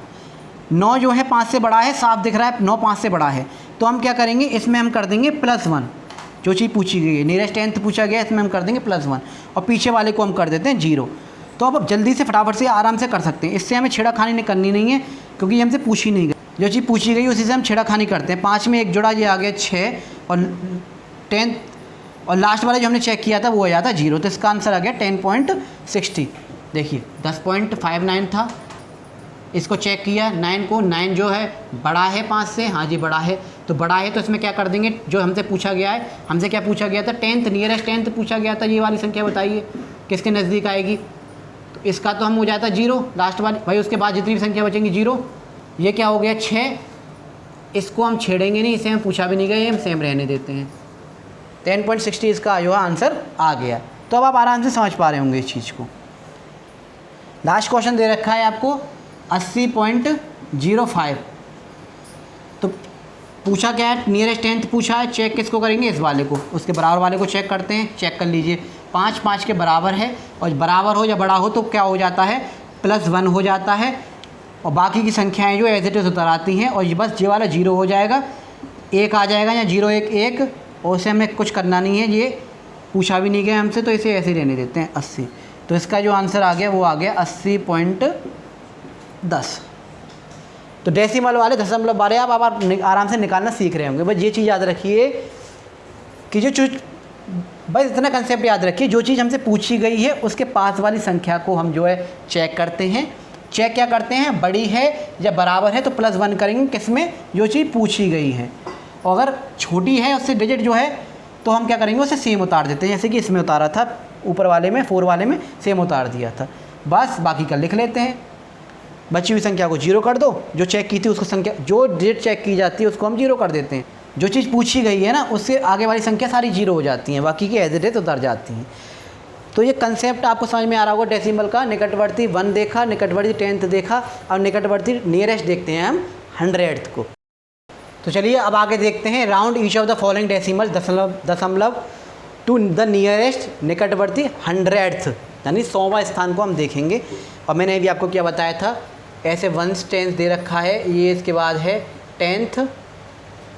9 जो है 5 से बड़ा है, साफ दिख रहा है 9 5 से बड़ा है, तो हम क्या करेंगे, इसमें हम कर देंगे +1। जो चीज़ पूछी गई है, नियरेस्ट 10th पूछा गया है, इसमें हम कर देंगे +1, और पीछे वाले को हम कर देते हैं 0। तो अब जल्दी से फटाफट से आराम से कर सकते हैं। इससे हमें छेड़ाखानी करनी नहीं है, क्योंकि हमसे पूछी नहीं गई। जो चीज़ पूछी गई उसी से हम छेड़ाखानी करते हैं। 5 में 1 जोड़ा, ये आ गया 6, और 10 और लास्ट वाला जो हमने चेक किया था वो हो जाता 0। तो इसका आंसर आ गया 10.60। देखिए 10.59 था, इसको चेक किया 9 को, 9 जो है बड़ा है 5 से, हाँ जी बड़ा है, तो बड़ा है तो इसमें क्या कर देंगे, जो हमसे पूछा गया है, हमसे क्या पूछा गया था, 10th, नियरेस्ट 10th पूछा गया था, ये वाली संख्या बताइए किसके नज़दीक आएगी। तो इसका तो हम हो जाता 0 लास्ट वाली, भाई उसके बाद जितनी भी संख्या बचेंगी 0। ये क्या हो गया 6, इसको हम छेड़ेंगे नहीं, इसे हम पूछा भी नहीं गए, हम सेम रहने देते हैं। 10.60 इसका जो आंसर आ गया। तो अब आप आराम से समझ पा रहे होंगे इस चीज़ को। लास्ट क्वेश्चन दे रखा है आपको 80.05। तो पूछा क्या है, नियरेस्ट 10th पूछा है, चेक किसको करेंगे, इस वाले को, उसके बराबर वाले को चेक करते हैं। चेक कर लीजिए 5 5 के बराबर है, और बराबर हो या बड़ा हो तो क्या हो जाता है, +1 हो जाता है, और बाकी की संख्याएं जो एज इट इज़ उतर आती हैं, और ये बस ये वाला 0 हो जाएगा, 1 आ जाएगा, या 0 1 1, और उसे हमें कुछ करना नहीं है, ये पूछा भी नहीं गया हमसे, तो इसे ऐसे रहने देते हैं 80। तो इसका जो आंसर आ गया वो आ गया 80.10। तो डेसिमल वाले दशमलव वाले आप आराम से निकालना सीख रहे होंगे। बस ये चीज़ याद रखिए कि बस इतना कंसेप्ट याद रखिए, जो चीज़ हमसे पूछी गई है उसके पास वाली संख्या को हम जो है चेक करते हैं। चेक क्या करते हैं, बड़ी है या बराबर है तो +1 करेंगे किसमें, जो चीज़ पूछी गई है, और अगर छोटी है उससे डिजिट जो है तो हम क्या करेंगे, उसे सेम उतार देते हैं। जैसे कि इसमें उतारा था, ऊपर वाले में 4 वाले में सेम उतार दिया था, बस बाकी का लिख लेते हैं। बची हुई संख्या को 0 कर दो, जो चेक की थी उसको संख्या, जो डिजिट चेक की जाती है उसको हम 0 कर देते हैं। जो चीज़ पूछी गई है ना उससे आगे वाली संख्या सारी 0 हो जाती हैं, बाकी की एज इट इज़ उतर जाती हैं। तो ये कंसेप्ट आपको समझ में आ रहा होगा डेसिमल का। निकटवर्ती 1 देखा, निकटवर्ती 10th देखा, और निकटवर्ती नियरेस्ट देखते हैं हम 100th को। तो चलिए अब आगे देखते हैं, round each of the following decimal, दशमलव टू द नियरेस्ट निकटवर्ती 100th, यानी 100वां स्थान को हम देखेंगे। और मैंने अभी आपको क्या बताया था, ऐसे 1th 10th दे रखा है, ये इसके बाद है 10th,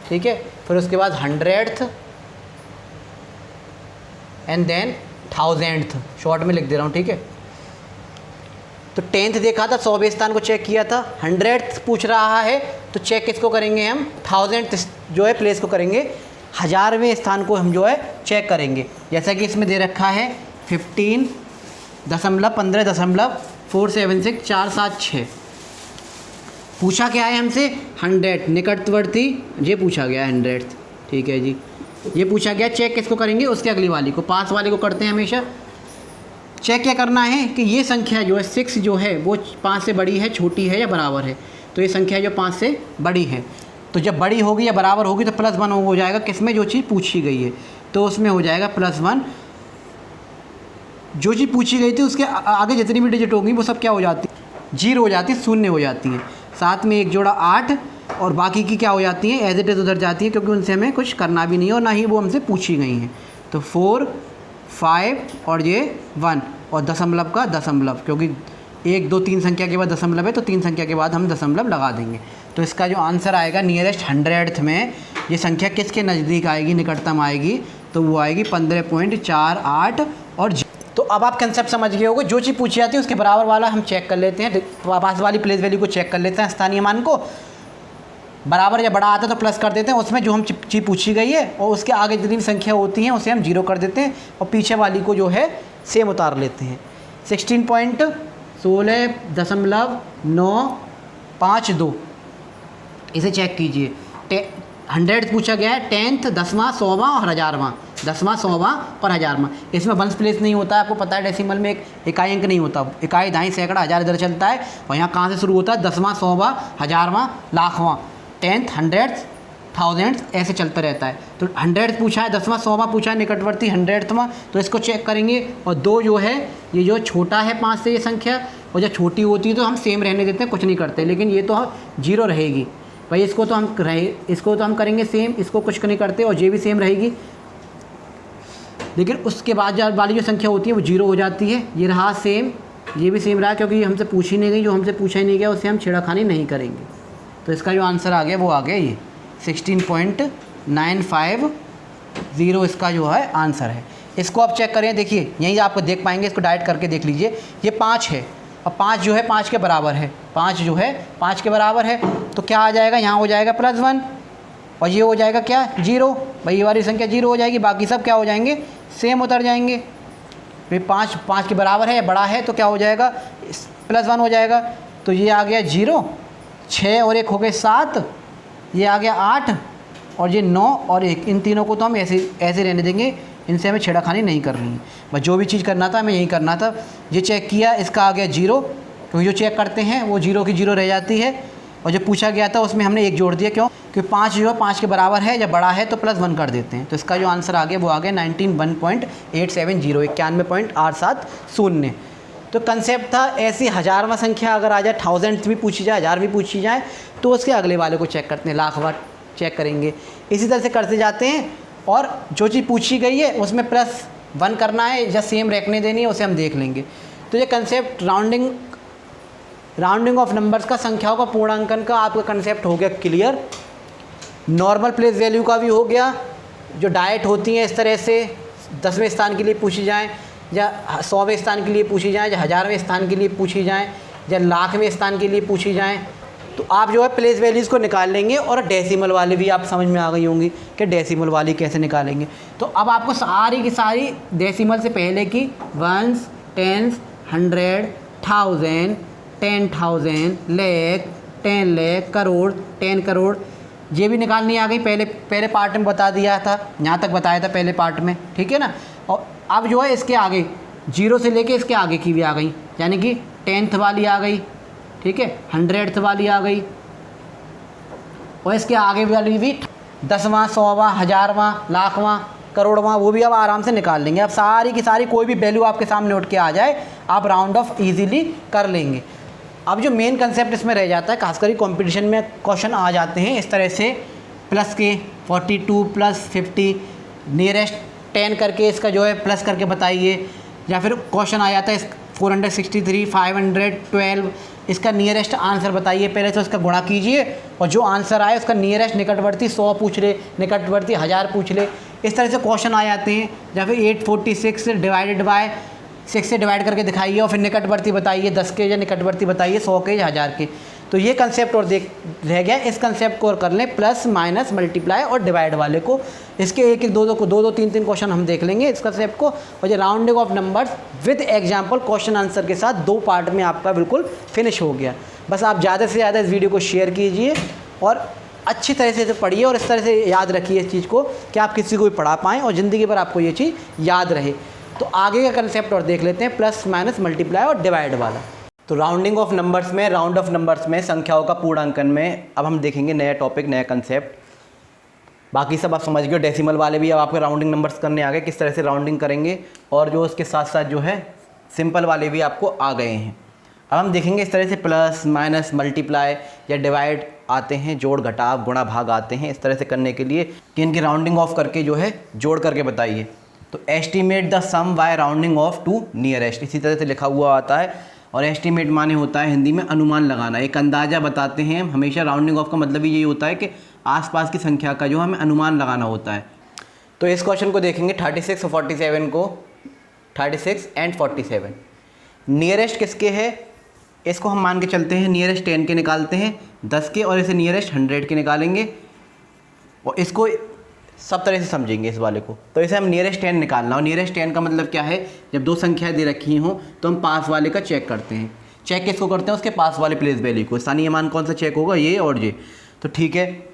ठीक है, फिर उसके बाद 100th and then 1000th, short में लिख दे रहा हूँ, ठीक है। तो 10th देखा था, 100वें स्थान को चेक किया था, 100th पूछ रहा है तो चेक किसको करेंगे हम, 1000th जो है प्लेस को करेंगे, 1000वें स्थान को हम जो है चेक करेंगे। जैसा कि इसमें दे रखा है 15.15.476 पूछा क्या है हमसे, 100 निकटवर्ती, ये पूछा गया है 100, ठीक है जी, ये पूछा गया। चेक किसको करेंगे, उसके अगली वाली को, पास वाले को करते हैं हमेशा। चेक क्या करना है कि ये संख्या जो है 6 जो है वो 5 से बड़ी है, छोटी है या बराबर है। तो ये संख्या जो 5 से बड़ी है, तो जब बड़ी होगी या बराबर होगी तो +1 हो जाएगा किसमें, जो चीज़ पूछी गई है, तो उसमें हो जाएगा +1। जो चीज़ पूछी गई थी उसके आगे जितनी भी डिजिट होंगी वो सब क्या हो जाती है, 0 हो जाती है, 0 हो जाती हैं। साथ में 1 जोड़ा 8, और बाकी की क्या हो जाती हैं, एज इट इज़ उधर जाती है, क्योंकि उनसे हमें कुछ करना भी नहीं है और ना ही वो हमसे पूछी गई हैं। तो 4 5 और ये 1, और दशमलव का दशमलव, क्योंकि 1 2 3 संख्या के बाद दशमलव है तो 3 संख्या के बाद हम दशमलव लगा देंगे। तो इसका जो आंसर आएगा नियरेस्ट 100th में ये संख्या किसके नज़दीक आएगी, निकटतम आएगी, तो वो आएगी 15.48। और तो अब आप कंसेप्ट समझ गए होगे, जो चीज़ पूछी जाती है उसके बराबर वाला हम चेक कर लेते हैं, पास वाली प्लेस वैल्यू को चेक कर लेते हैं, स्थानीय मान को, बराबर या बड़ा आता है तो प्लस कर देते हैं उसमें जो हम चीज़ पूछी गई है, और उसके आगे जितनी भी संख्या होती हैं उसे हम 0 कर देते हैं, और पीछे वाली को जो है सेम उतार लेते हैं। 16.16.952 इसे चेक कीजिए। 100 पूछा गया है, 10th 10वां 100वां और 1000वां, 10वां 100वां और 1000वां। इसमें वंस प्लेस नहीं होता है, आपको पता है डेसिमल में एक इकाई अंक नहीं होता, इकाई दहाई सैकड़ा हज़ार इधर चलता है। और यहाँ कहाँ से शुरू होता है, 10वां 100वां 1000वां लाखवां, 10th 100th 1000th ऐसे चलता रहता है। तो 100 पूछा है, 10वां 100वां पूछा है, निकटवर्ती 100वां, तो इसको चेक करेंगे। और 2 जो है ये जो छोटा है 5 से ये संख्या, और जब छोटी होती है तो हम सेम रहने देते हैं, कुछ नहीं करते, लेकिन ये तो 0 रहेगी भाई, इसको तो हम करेंगे सेम, इसको कुछ नहीं करते, और ये भी सेम रहेगी। लेकिन उसके बाद वाली जो संख्या होती है वो 0 हो जाती है। ये रहा सेम, ये भी सेम रहा, क्योंकि ये हमसे पूछी नहीं गई, जो हमसे पूछा ही नहीं गया उससे हम छेड़खानी नहीं करेंगे। तो इसका जो आंसर आ गया वो आ गया ये 16.950 इसका जो है आंसर है। इसको आप चेक करें, देखिए यहीं आपको देख पाएंगे, इसको डायरेक्ट करके देख लीजिए। ये 5 है और 5 जो है 5 के बराबर है, 5 जो है 5 के बराबर है, तो क्या आ जाएगा, यहाँ हो जाएगा +1 और ये हो जाएगा क्या 0। भाई ये वाली संख्या 0 हो जाएगी, बाकी सब क्या हो जाएंगे, सेम उतर जाएंगे। भाई 5 के बराबर है, बड़ा है, तो क्या हो जाएगा, +1 हो जाएगा। तो ये आ गया 0, 6 और 1 हो गए 7, ये आ गया 8 और ये 9 और 1। इन तीनों को तो हम ऐसे रहने देंगे, इनसे हमें छेड़खानी नहीं करनी है। बस जो भी चीज़ करना था हमें यही करना था। ये चेक किया, इसका आ गया 0, क्योंकि जो चेक करते हैं वो 0 की 0 रह जाती है। और जो पूछा गया था उसमें हमने 1 जोड़ दिया, क्यों, क्योंकि 5 जो है 5 के बराबर है, जब बड़ा है तो +1 कर देते हैं। तो इसका जो आंसर आ गया वो आ गया 91.870, 91.870। तो कंसेप्ट था ऐसी हज़ारवां संख्या अगर आ जाए, 1000 भी पूछी जाए, 1000 भी पूछी जाए, तो उसके अगले वाले को चेक करते हैं, लाखवां चेक करेंगे। इसी तरह से करते जाते हैं, और जो चीज़ पूछी गई है उसमें +1 करना है या सेम रखने देनी है, उसे हम देख लेंगे। तो ये कंसेप्ट राउंडिंग ऑफ नंबर्स का, संख्याओं का पूर्णांकन का आपका कंसेप्ट हो गया क्लियर। नॉर्मल प्लेस वैल्यू का भी हो गया, जो डायरेक्ट होती हैं इस तरह से 10वें स्थान के लिए पूछी जाएँ, या 100वें स्थान के लिए पूछी जाएँ, या 1000वें स्थान के लिए पूछी जाएँ, या लाखवें स्थान के लिए पूछी जाएँ, तो आप जो है प्लेस वैल्यूज़ को निकाल लेंगे। और डेसिमल वाले भी आप समझ में आ गई होंगी कि डेसिमल वाली कैसे निकालेंगे। तो अब आपको सारी की सारी डेसिमल से पहले की 1s, 10s, 100, 1000, 10,000, लाख, 10 लाख, करोड़, 10 करोड़, ये भी निकालनी आ गई। पहले पार्ट में बता दिया था, यहाँ तक बताया था पहले पार्ट में, ठीक है ना। और अब जो है इसके आगे 0 से लेके इसके आगे की भी आ गई, यानी कि 10th वाली आ गई, ठीक है, 100th वाली आ गई, और इसके आगे वाली भी 10वां 100वां 1000वां लाखवां करोड़वां, वो भी अब आराम से निकाल लेंगे। अब सारी की सारी कोई भी वैल्यू आपके सामने उठ के आ जाए, आप राउंड ऑफ इजीली कर लेंगे। अब जो मेन कंसेप्ट इसमें रह जाता है, खासकर कंपटीशन में क्वेश्चन आ जाते हैं इस तरह से, प्लस के 42 + 50 नियरेस्ट 10 करके इसका जो है प्लस करके बताइए, या फिर क्वेश्चन आ जाता है 463 512 इसका नियरेस्ट आंसर बताइए। पहले तो इसका गुणा कीजिए और जो आंसर आए उसका नियरेस्ट निकटवर्ती 100 पूछ ले, निकटवर्ती 1000 पूछ ले, इस तरह से क्वेश्चन आ जाते हैं। या फिर 846 डिवाइडेड बाय 6 से डिवाइड करके दिखाइए और फिर निकटवर्ती बताइए, 10 के या निकटवर्ती बताइए, 100 के या 1000 के। तो ये कंसेप्ट और रह गया, इस कंसेप्ट को और कर लें, प्लस माइनस मल्टीप्लाई और डिवाइड वाले को। इसके एक एक दो 3 क्वेश्चन हम देख लेंगे इस कंसेप्ट को। और ये rounding off numbers with example question answer के साथ 2 पार्ट में आपका बिल्कुल फिनिश हो गया। बस आप ज़्यादा से ज़्यादा इस वीडियो को शेयर कीजिए और अच्छी तरह से पढ़िए, और इस तरह से याद रखिए इस चीज़ को कि आप किसी को भी पढ़ा पाएँ और ज़िंदगी भर आपको ये चीज़ याद रहे। तो आगे का कंसेप्ट और देख लेते हैं, प्लस माइनस मल्टीप्लाई और डिवाइड वाला। तो राउंडिंग ऑफ नंबर्स में, राउंड ऑफ नंबर्स में, संख्याओं का पूर्णांकन में अब हम देखेंगे नया टॉपिक, नया कंसेप्ट। बाकी सब आप समझ गए, डेसिमल वाले भी अब आपके राउंडिंग नंबर्स करने आ गए, किस तरह से राउंडिंग करेंगे, और जो उसके साथ साथ जो है सिंपल वाले भी आपको आ गए हैं। अब हम देखेंगे इस तरह से प्लस माइनस मल्टीप्लाई या डिवाइड आते हैं, जोड़ घटाव गुणा भाग आते हैं, इस तरह से करने के लिए कि इनकी राउंडिंग ऑफ करके जो है जोड़ करके बताइए। तो estimate the sum by rounding off to nearest, इसी तरह से लिखा हुआ आता है। और एस्टीमेट माने होता है हिंदी में अनुमान लगाना, एक अंदाज़ा बताते हैं। हमेशा राउंडिंग ऑफ का मतलब ही यही होता है कि आसपास की संख्या का जो हमें अनुमान लगाना होता है। तो इस क्वेश्चन को देखेंगे 36 और 47 को, 36 एंड 47 नियरेस्ट किसके है, इसको हम मान के चलते हैं नियरेस्ट 10 के निकालते हैं, 10 के, और इसे नियरेस्ट 100 के निकालेंगे, और इसको सब तरह से समझेंगे इस वाले को। तो इसे हम नियरेस्ट 10 निकालना, और नियरेस्ट 10 का मतलब क्या है, जब 2 संख्याएं दे रखी हों तो हम पास वाले का चेक करते हैं। चेक किसको करते हैं, उसके पास वाले प्लेस वैल्यू को। स्थानीय मान कौन सा चेक होगा, ये और ये। तो ठीक है,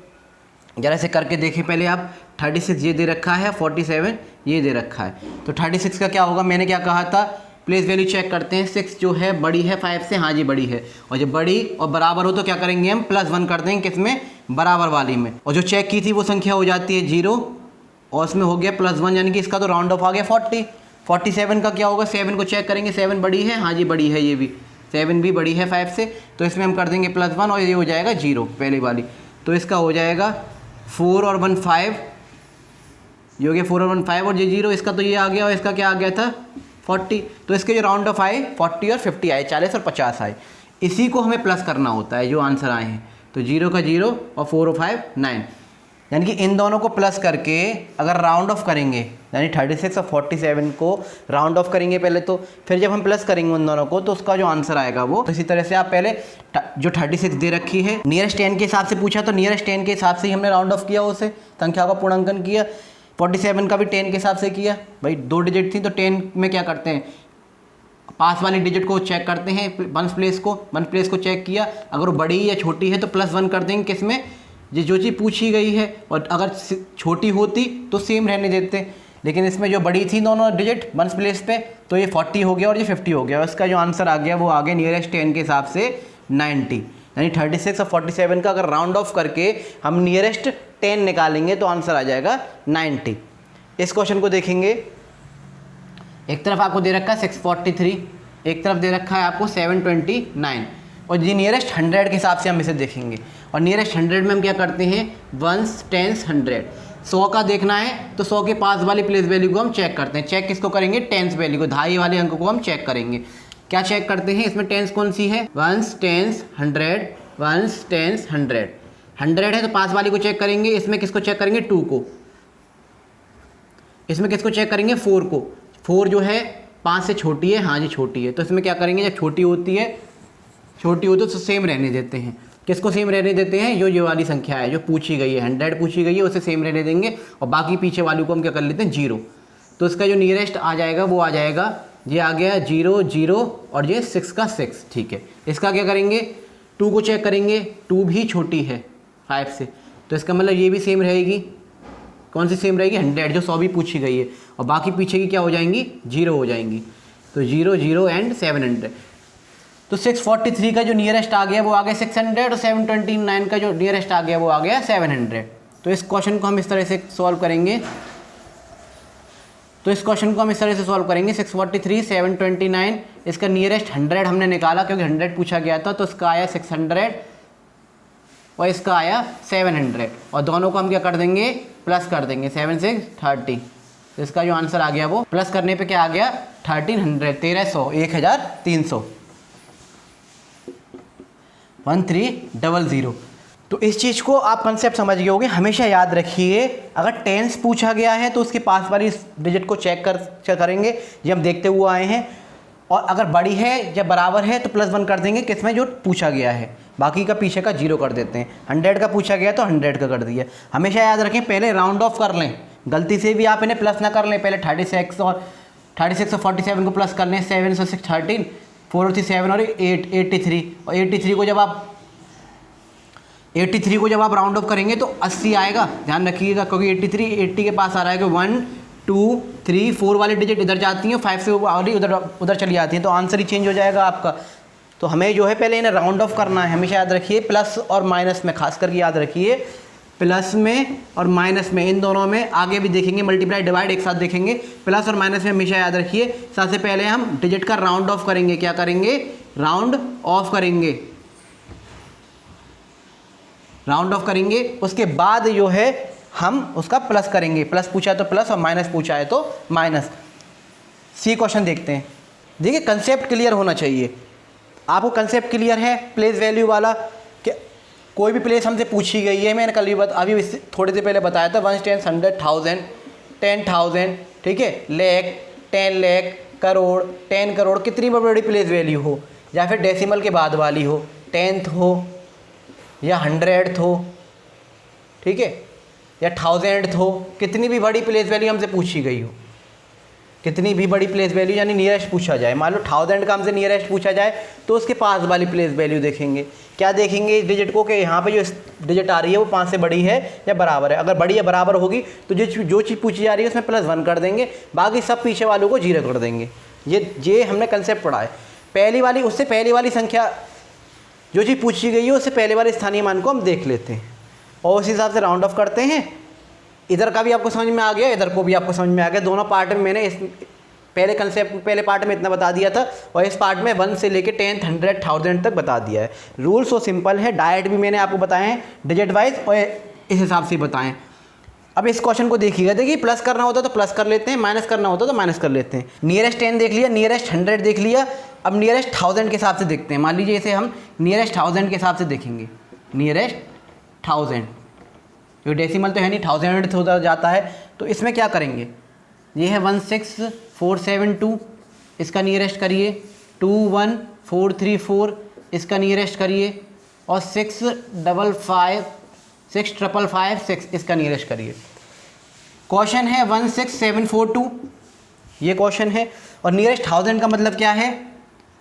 ज़रा से करके देखें पहले आप। 36 ये दे रखा है, 47 ये दे रखा है। तो 36 का क्या होगा, मैंने क्या कहा था, प्लेस वैल्यू चेक करते हैं। 6 जो है बड़ी है 5 से, हाँ जी बड़ी है। और जब बड़ी और बराबर हो तो क्या करेंगे हम, +1 कर देंगे किसमें, बराबर वाली में। और जो चेक की थी वो संख्या हो जाती है 0 और उसमें हो गया +1, यानी कि इसका तो राउंड ऑफ आ गया 40। 47 का क्या होगा, 7 को चेक करेंगे, 7 बड़ी है, हाँ जी बड़ी है, ये भी 7 भी बड़ी है 5 से, तो इसमें हम कर देंगे +1 और ये हो जाएगा 0 पहले वाली। तो इसका हो जाएगा 4 और 1 5, ये हो गया 4 और 1 5 और ये 0, इसका तो ये आ गया और इसका क्या आ गया था 40। तो इसके जो राउंड ऑफ आए 40 और 50 आए, 40 और 50 आए। इसी को हमें प्लस करना होता है जो आंसर आए हैं। तो 0 का 0 और 4 और 5 9, यानी कि इन दोनों को प्लस करके अगर राउंड ऑफ करेंगे, यानी 36 और 47 को राउंड ऑफ करेंगे पहले, तो फिर जब हम प्लस करेंगे उन दोनों को तो उसका जो आंसर आएगा वो, तो इसी तरह से आप पहले जो 36 दे रखी है नियरेस्ट 10 के हिसाब से पूछा, तो नियरेस्ट 10 के हिसाब से ही हमने राउंड ऑफ किया, उसे संख्या का पूर्णांकन किया। 47 का भी 10 के हिसाब से किया, भाई 2 डिजिट थी तो 10 में क्या करते हैं, पास वाली डिजिट को चेक करते हैं, वन प्लेस को चेक किया, अगर वो बड़ी या छोटी है तो +1 कर देंगे किसमें, जो चीज़ पूछी गई है। और अगर छोटी होती तो सेम रहने देते, लेकिन इसमें जो बड़ी थी दोनों डिजिट वन प्लेस पे, तो ये 40 हो गया और ये 50 हो गया। और इसका जो आंसर आ गया वो आ गया नियरेस्ट 10 के हिसाब से 90, यानी 36 और 47 का अगर राउंड ऑफ करके हम नियरेस्ट 10 निकालेंगे तो आंसर आ जाएगा 90। इस क्वेश्चन को देखेंगे, एक तरफ आपको दे रखा है 643, एक तरफ दे रखा है आपको 729, और जी नियरेस्ट 100 के हिसाब से हम इसे देखेंगे। और नियरेस्ट 100 में हम क्या करते हैं, 1s 10s 100, 100 का देखना है तो 100 के पास वाली प्लेस वैल्यू को हम चेक करते हैं। चेक किसको करेंगे, टेंस वैल्यू को, दहाई वाले अंक को हम चेक करेंगे। क्या चेक करते हैं, इसमें टेंस कौन सी है, 1s 10s 100, 1s 10s 100, 100 है तो पास वाली को चेक करेंगे। इसमें किसको चेक करेंगे, 2 को। इसमें किसको चेक करेंगे, 4 को। 4 जो है 5 से छोटी है, हाँ जी छोटी है, तो इसमें क्या करेंगे, जब छोटी होती है तो सेम रहने देते हैं। किसको सेम रहने देते हैं, जो ये वाली संख्या है जो पूछी गई है, 100 पूछी गई है, उसे सेम रहने देंगे, और बाकी पीछे वाली को हम क्या कर लेते हैं, 0। तो इसका जो नियरेस्ट आ जाएगा वो आ जाएगा, ये आ गया 0 0 और ये 6 का 6, ठीक है। इसका क्या करेंगे, 2 को चेक करेंगे, 2 भी छोटी है 5 से, तो इसका मतलब ये भी सेम रहेगी। कौन सी सेम रहेगी, 100 जो 100 भी पूछी गई है, और बाकी पीछे की क्या हो जाएंगी, 0 हो जाएंगी। तो 0 0 एंड 700, तो 643 का जो नियरेस्ट आ गया वो आ गया 600, और 729 का जो नियरेस्ट आ गया वो आ गया 700। तो इस क्वेश्चन को हम इस तरह से सॉल्व करेंगे, 643 729, इसका नियरेस्ट 100 हमने निकाला क्योंकि 100 पूछा गया था, तो इसका आया 600 और इसका आया 700, और दोनों को हम क्या कर देंगे, प्लस कर देंगे, 7 6 30। तो इसका जो आंसर आ गया वो प्लस करने पे क्या आ गया, 1300, 1300, 1300, 1300। तो इस चीज़ को आप कंसेप्ट समझ गए होंगे। हमेशा याद रखिए, अगर टेंस पूछा गया है तो उसके पास वाली डिजिट को चेक करेंगे, ये हम देखते हुए आए हैं। और अगर बड़ी है या बराबर है तो +1 कर देंगे किसमें, जो पूछा गया है, बाकी का पीछे का 0 कर देते हैं। 100 का पूछा गया तो 100 का कर दिया। हमेशा याद रखें, पहले राउंड ऑफ कर लें, गलती से भी आप इन्हें प्लस ना कर लें। पहले 36 और 47 को प्लस कर लें, 7 से 6 13, 4 और 3 7 और 8 83, और 83 को जब आप राउंड ऑफ करेंगे तो 80 आएगा, ध्यान रखिएगा, क्योंकि 80 के पास आ रहा है कि 1 2 3 4 वाली डिजिट इधर जाती हैं, 5 से वाली उधर चली जाती हैं, तो आंसर ही चेंज हो जाएगा आपका। तो हमें जो है पहले इन्हें राउंड ऑफ करना है। हमेशा याद रखिए, प्लस और माइनस में, खास करके याद रखिए, प्लस में और माइनस में, इन दोनों में आगे भी देखेंगे, मल्टीप्लाई डिवाइड एक साथ देखेंगे। प्लस और माइनस में हमेशा याद रखिए, सबसे पहले हम डिजिट का राउंड ऑफ करेंगे। क्या करेंगे, राउंड ऑफ करेंगे, उसके बाद जो है हम उसका प्लस करेंगे। प्लस पूछा है तो प्लस और माइनस पूछा है तो माइनस। सी क्वेश्चन देखते हैं। देखिए, कंसेप्ट क्लियर होना चाहिए। आपको कंसेप्ट क्लियर है प्लेस वैल्यू वाला, कि कोई भी प्लेस हमसे पूछी गई है, मैंने कल अभी थोड़ी देर पहले बताया था, 1 10 100 1000 10,000, ठीक है, लाख, 10 लाख, करोड़, 10 करोड़, कितनी बड़ी प्लेस वैल्यू हो, या फिर डेसिमल के बाद वाली हो, 10th हो या 100th हो, ठीक है, या 1000th हो, कितनी भी बड़ी प्लेस वैल्यू हमसे पूछी गई हो, कितनी भी बड़ी प्लेस वैल्यू यानी नियरेस्ट पूछा जाए, मान लो 1000 का हमसे नियरेस्ट पूछा जाए तो उसके पास वाली प्लेस वैल्यू देखेंगे। क्या देखेंगे इस डिजिट को कि यहाँ पे जो डिजिट आ रही है वो 5 से बड़ी है या बराबर है। अगर बड़ी या बराबर होगी तो जो चीज़ पूछी जा रही है उसमें +1 कर देंगे, बाकी सब पीछे वालों को 0 कर देंगे। ये हमने कंसेप्ट पढ़ा है। उससे पहली वाली संख्या जो चीज़ पूछी गई है उससे पहले वाले स्थानीय मान को हम देख लेते हैं और उस हिसाब से राउंड ऑफ करते हैं। इधर का भी आपको समझ में आ गया, इधर को भी आपको समझ में आ गया। दोनों पार्ट में मैंने इस पहले पार्ट में इतना बता दिया था और इस पार्ट में 1 से लेके 10th, 100, 1000 तक बता दिया है। रूल सो सिंपल है, डायरेक्ट भी मैंने आपको बताए हैं डिजिट वाइज और इस हिसाब से बताएं। अब इस क्वेश्चन को देखिएगा, देखिए प्लस करना होता तो प्लस कर लेते हैं, माइनस करना होता तो माइनस कर लेते हैं। नियरेस्ट 10 देख लिया, नियरेस्ट 100 देख लिया, अब नियरेस्ट 1000 के हिसाब से देखते हैं। मान लीजिए इसे हम नियरेस्ट 1000 के हिसाब से देखेंगे। नियरेस्ट 1000, ये डेसिमल तो है नहीं, 1000 होता जाता है, तो इसमें क्या करेंगे, ये है 16472, इसका नियरेस्ट करिए। 21434, इसका नियरेस्ट करिए। और 6556, इसका नियरेस्ट करिए। क्वेश्चन है 16742, ये क्वेश्चन है। और नियरेस्ट 1000 का मतलब क्या है,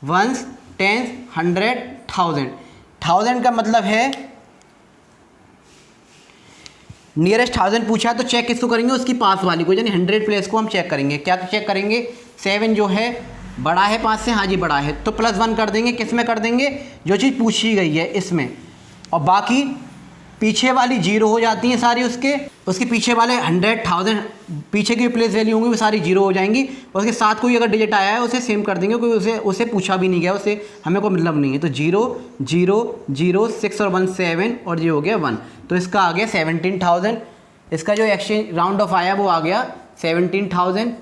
1, 10, 100, 1000। 1000 का मतलब है नियरेस्ट 1000 पूछा है तो चेक किसको करेंगे, उसकी पास वाली को, यानी 100 प्लेस को हम चेक करेंगे। क्या चेक करेंगे, 7 जो है बड़ा है 5 से, हाँ जी बड़ा है, तो +1 कर देंगे। किस में कर देंगे, जो चीज़ पूछी गई है इसमें। और बाकी पीछे वाली 0 हो जाती हैं सारी, उसके पीछे वाले 100, 1000 पीछे की प्लेस वैल्यू होंगी वो सारी 0 हो जाएंगी। और उसके साथ कोई अगर डिजिट आया है उसे सेम कर देंगे, कोई उसे पूछा भी नहीं गया, उसे हमें कोई मतलब नहीं है। तो 0, 0, 0, 6 और 1 7 और ये हो गया 1, तो इसका आ गया 17,000। इसका जो एक्सचेंज राउंड ऑफ आया वो आ गया 17,000।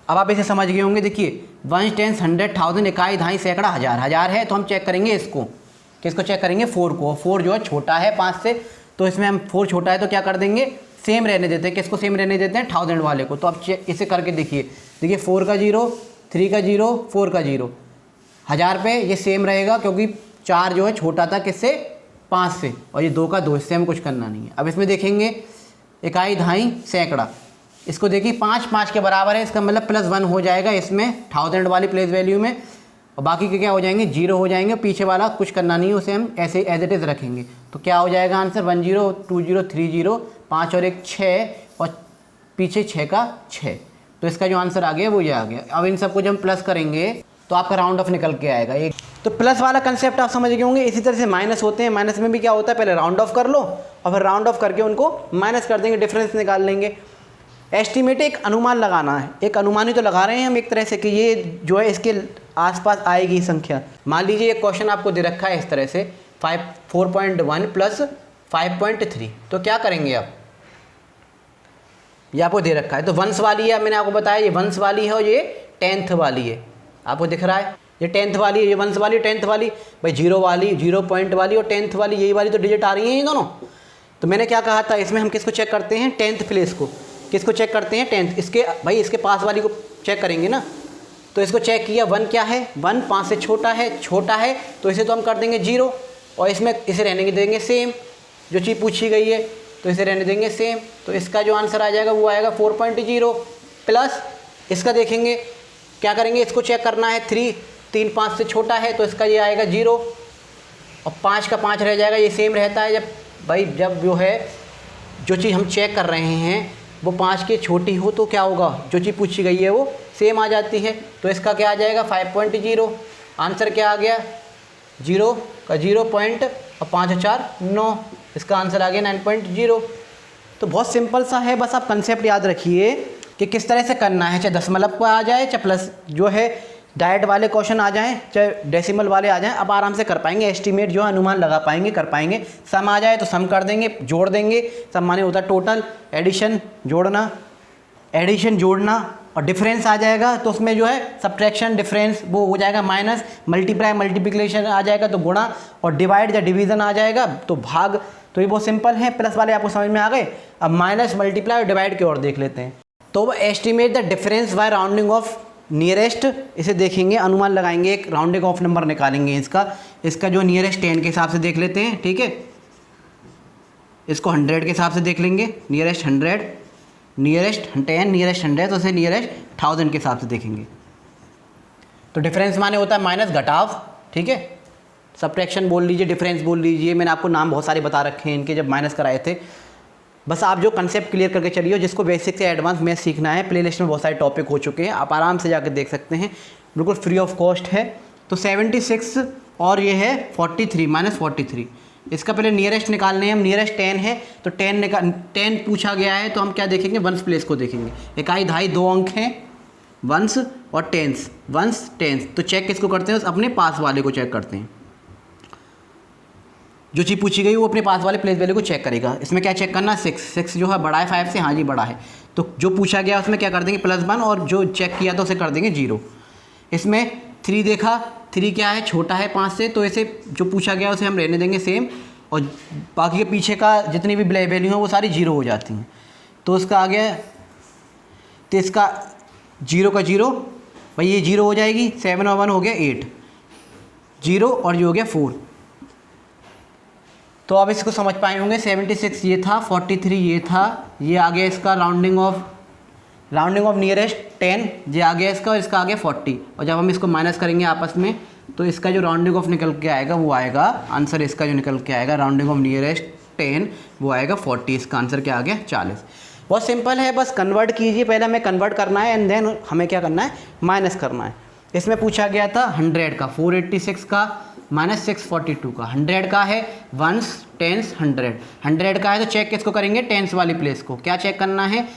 अब आप इसे समझ गए होंगे। देखिए 1, 10, 100, 1000, इकाई, दहाई, सैकड़ा, हज़ार। हज़ार है तो हम चेक करेंगे इसको, किसको चेक करेंगे, 4 को। 4 जो है छोटा है 5 से, तो इसमें हम 4 छोटा है तो क्या कर देंगे, सेम रहने देते हैं। किसको सेम रहने देते हैं, 1000 वाले को। तो अब इसे करके देखिए, 4 का 0, 3 का 0, 4 का 0, 1000 पे ये सेम रहेगा क्योंकि 4 जो है छोटा था किससे, 5 से, और ये 2 का 2, इससे हमें कुछ करना नहीं है। अब इसमें देखेंगे इकाई, दहाई, सैकड़ा, इसको देखिए 5 5 के बराबर है, इसका मतलब +1 हो जाएगा इसमें 1000 वाली प्लेस वैल्यू में। और बाकी के क्या हो जाएंगे, 0 हो जाएंगे। पीछे वाला कुछ करना नहीं है, उसे हम ऐसे एज इट इज़ रखेंगे। तो क्या हो जाएगा आंसर, 1 0 2 0 3 0, 5 और 1 6, और पीछे 6 का 6। तो इसका जो आंसर आ गया वो ये आ गया। अब इन सबको जब हम प्लस करेंगे तो आपका राउंड ऑफ निकल के आएगा एक। तो प्लस वाला कंसेप्ट आप समझ गए होंगे। इसी तरह से माइनस होते हैं, माइनस में भी क्या होता है, पहले राउंड ऑफ कर लो और फिर राउंड ऑफ करके उनको माइनस कर देंगे, डिफरेंस निकाल लेंगे। एस्टिमेट एक अनुमान लगाना है, एक अनुमान ही तो लगा रहे हैं हम एक तरह से कि ये जो है इसके आसपास आएगी संख्या। मान लीजिए एक क्वेश्चन आपको दे रखा है इस तरह से 4.1 प्लस 5.3, तो क्या करेंगे आप, ये आपको दे रखा है तो वंश वाली है, मैंने आपको बताया ये वंश वाली है और ये 10th वाली है। आपको दिख रहा है ये 10th वाली है, ये वंश वाली, 10th वाली, भाई 0 वाली, 0 पॉइंट वाली और 10th वाली, यही वाली तो डिजिट आ रही है ये दोनों। तो मैंने क्या कहा था, इसमें हम किसको चेक करते हैं, 10th प्लेस को। किसको चेक करते हैं, 10th। इसके भाई इसके पास वाली को चेक करेंगे ना। तो इसको चेक किया, 1 क्या है, 1 5 से छोटा है, तो इसे तो हम कर देंगे 0, और इसमें इसे रहने देंगे सेम, जो चीज़ पूछी गई है तो इसे रहने देंगे सेम। तो इसका जो आंसर आ जाएगा वो आएगा 4.0 प्लस, इसका देखेंगे क्या करेंगे, इसको चेक करना है 3 5 से छोटा है तो इसका ये आएगा 0, और 5 का 5 रह जाएगा, ये सेम रहता है। जब जो है जो चीज़ हम चेक कर रहे हैं वो 5 की छोटी हो तो क्या होगा, जो चीज़ पूछी गई है वो सेम आ जाती है। तो इसका क्या आ जाएगा 5.0, आंसर क्या आ गया 0 का 0 पॉइंट और 5 और 4 9, इसका आंसर आ गया 9.0। तो बहुत सिंपल सा है, बस आप कंसेप्ट याद रखिए कि किस तरह से करना है, चाहे दशमलव पर आ जाए, चाहे प्लस जो है डायरेक्ट वाले क्वेश्चन आ जाएं, चाहे डेसिमल वाले आ जाएं, अब आराम से कर पाएंगे। एस्टीमेट जो है अनुमान लगा पाएंगे, कर पाएंगे। सम आ जाए तो सम कर देंगे, जोड़ देंगे। सम माने होता है टोटल, एडिशन जोड़ना, एडिशन जोड़ना, और डिफरेंस आ जाएगा तो उसमें जो है सब्ट्रैक्शन डिफरेंस वो हो जाएगा माइनस, मल्टीप्लाई मल्टीप्लिकेशन आ जाएगा तो गुणा, और डिवाइड या डिवीज़न आ जाएगा तो भाग। तो ये बहुत सिंपल है, प्लस वाले आपको समझ में आ गए। अब माइनस, मल्टीप्लाई और डिवाइड की ओर देख लेते हैं। तो estimate the difference bye rounding off nearest, इसे देखेंगे, अनुमान लगाएंगे, एक राउंडिंग ऑफ नंबर निकालेंगे इसका जो नियरेस्ट 10 के हिसाब से देख लेते हैं, ठीक है। इसको 100 के हिसाब से देख लेंगे, नियरेस्ट 100, नियरेस्ट 10 नियरेस्ट 100 तो उसे नियरेस्ट 1000 के हिसाब से देखेंगे। तो डिफरेंस माने होता है माइनस घटाव, ठीक है, सब्ट्रैक्शन बोल लीजिए, डिफरेंस बोल लीजिए, मैंने आपको नाम बहुत सारे बता रखे हैं इनके जब माइनस कराए थे। बस आप जो कंसेप्ट क्लियर करके चलिए, जिसको बेसिक से एडवांस मैथ सीखना है, प्लेलिस्ट में बहुत सारे टॉपिक हो चुके हैं, आप आराम से जाकर देख सकते हैं, बिल्कुल फ्री ऑफ कॉस्ट है। तो 76 और ये है 43 माइनस 43, इसका पहले नियरेस्ट निकालने हैं हम। नियरेस्ट 10 है तो 10 पूछा गया है तो हम क्या देखेंगे, वंस प्लेस को देखेंगे। इकाई दहाई 2 अंक हैं, वंस और टेंस, वंस टेंस। तो चेक किसको करते हैं, अपने पास वाले को चेक करते हैं। जो चीज़ पूछी गई वो अपने पास वाले प्लेस वैल्यू को चेक करेगा। इसमें क्या चेक करना, 6 जो है बड़ा है 5 से, हाँ जी बड़ा है। तो जो पूछा गया उसमें क्या कर देंगे +1 और जो चेक किया था उसे कर देंगे 0। इसमें 3 देखा, 3 क्या है, छोटा है 5 से, तो इसे जो पूछा गया उसे हम रहने देंगे सेम, और बाकी के पीछे का जितनी भी वैल्यू हैं वो सारी 0 हो जाती हैं। तो उसका आ गया, तो इसका 0 का 0, भाई ये 0 हो जाएगी, 7 और 1 हो गया 8, 0 और ये हो गया 4। तो अब इसको समझ पाए होंगे, 76 ये था, 43 ये था, ये आ गया इसका राउंडिंग ऑफ नियरेस्ट 10, ये आ गया इसका, और इसका आ गया 40। और जब हम इसको माइनस करेंगे आपस में तो इसका जो राउंडिंग ऑफ निकल के आएगा वो आएगा, आंसर इसका जो निकल के आएगा राउंडिंग ऑफ नियरेस्ट 10 वो आएगा 40। इसका आंसर क्या आ गया, 40। बहुत सिंपल है, बस कन्वर्ट कीजिए। पहले हमें कन्वर्ट करना है एंड देन हमें क्या करना है, माइनस करना है। इसमें पूछा गया था 100 का, 486 का माइनस 642 का। 100 का है वंस टेंस 100 का है तो चेक किसको करेंगे, टेंस वाली प्लेस को। क्या चेक करना है,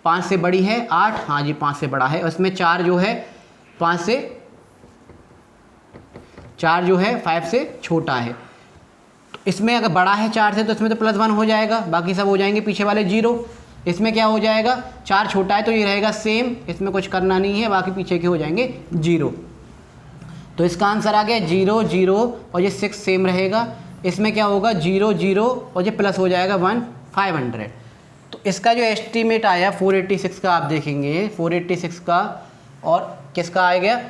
5 से बड़ी है 8, हाँ जी 5 से बड़ा है। उसमें 4 जो है 5 से, 4 जो है 5 से छोटा है। तो इसमें अगर बड़ा है 4 से तो इसमें तो +1 हो जाएगा, बाकी सब हो जाएंगे पीछे वाले 0। इसमें क्या हो जाएगा, 4 छोटा है तो ये रहेगा सेम, इसमें कुछ करना नहीं है, बाकी पीछे के हो जाएंगे 0। तो इसका आंसर आ गया 0 0 और ये 6 सेम रहेगा। इसमें क्या होगा 0 0 और ये प्लस हो जाएगा 1 500। तो इसका जो एस्टीमेट आया 486 का, आप देखेंगे 486 का और किसका आ गया,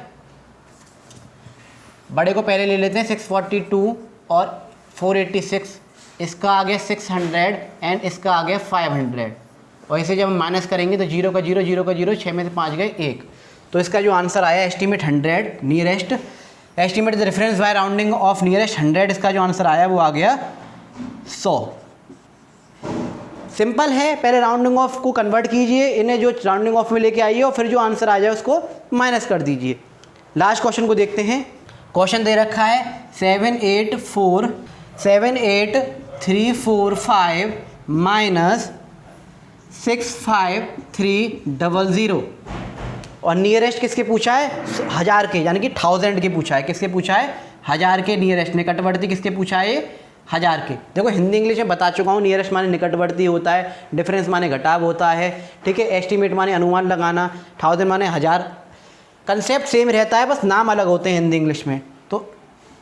बड़े को पहले ले लेते हैं, 642 और 486, इसका आ गया 600 एंड इसका आ गया 500। और इसे जब हम माइनस करेंगे तो 0 का 0 0 का 0, 6 में से 5 गए 1। तो इसका जो आंसर आया estimate 100 nearest, estimate the reference by rounding off nearest 100, इसका जो आंसर आया वो आ गया 100। सिंपल है, पहले राउंडिंग ऑफ को कन्वर्ट कीजिए, इन्हें जो राउंडिंग ऑफ में लेके आइए और फिर जो आंसर आ जाए उसको माइनस कर दीजिए। लास्ट क्वेश्चन को देखते हैं। क्वेश्चन दे रखा है 78345 माइनस 65300 और नियरेस्ट किसके पूछा है, 1000 के, यानी कि 1000 के पूछा है। किसके पूछा है, 1000 के नियरेस्ट। निकटवर्ती किसके पूछा है, 1000 के। देखो हिंदी इंग्लिश में बता चुका हूँ, नियरेस्ट माने निकटवर्ती होता है, डिफरेंस माने घटाव होता है, ठीक है, एस्टीमेट माने अनुमान लगाना, 1000 माने 1000। कंसेप्ट सेम रहता है, बस नाम अलग होते हैं हिंदी इंग्लिश में। तो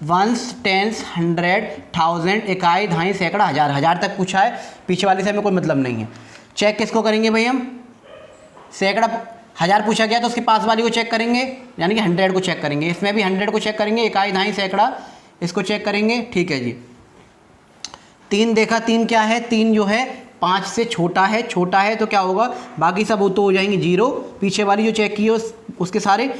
वंस टेंस 100 1000 इकाई दहाई सैकड़ा हज़ार, 1000 तक पूछा है, पीछे वाले से हमें कोई मतलब नहीं है। चेक किसको करेंगे भाई, हम सैकड़ा 1000 पूछा गया तो उसके पास वाली को चेक करेंगे, यानी कि 100 को चेक करेंगे। इसमें भी 100 को चेक करेंगे, इकाई दहाई सैकड़ा इसको चेक करेंगे, ठीक है जी। 3 देखा, 3 क्या है, 3 जो है 5 से छोटा है, छोटा है तो क्या होगा, बाकी सब वो तो हो जाएंगे 0, पीछे वाली जो चेक की है उसके सारे,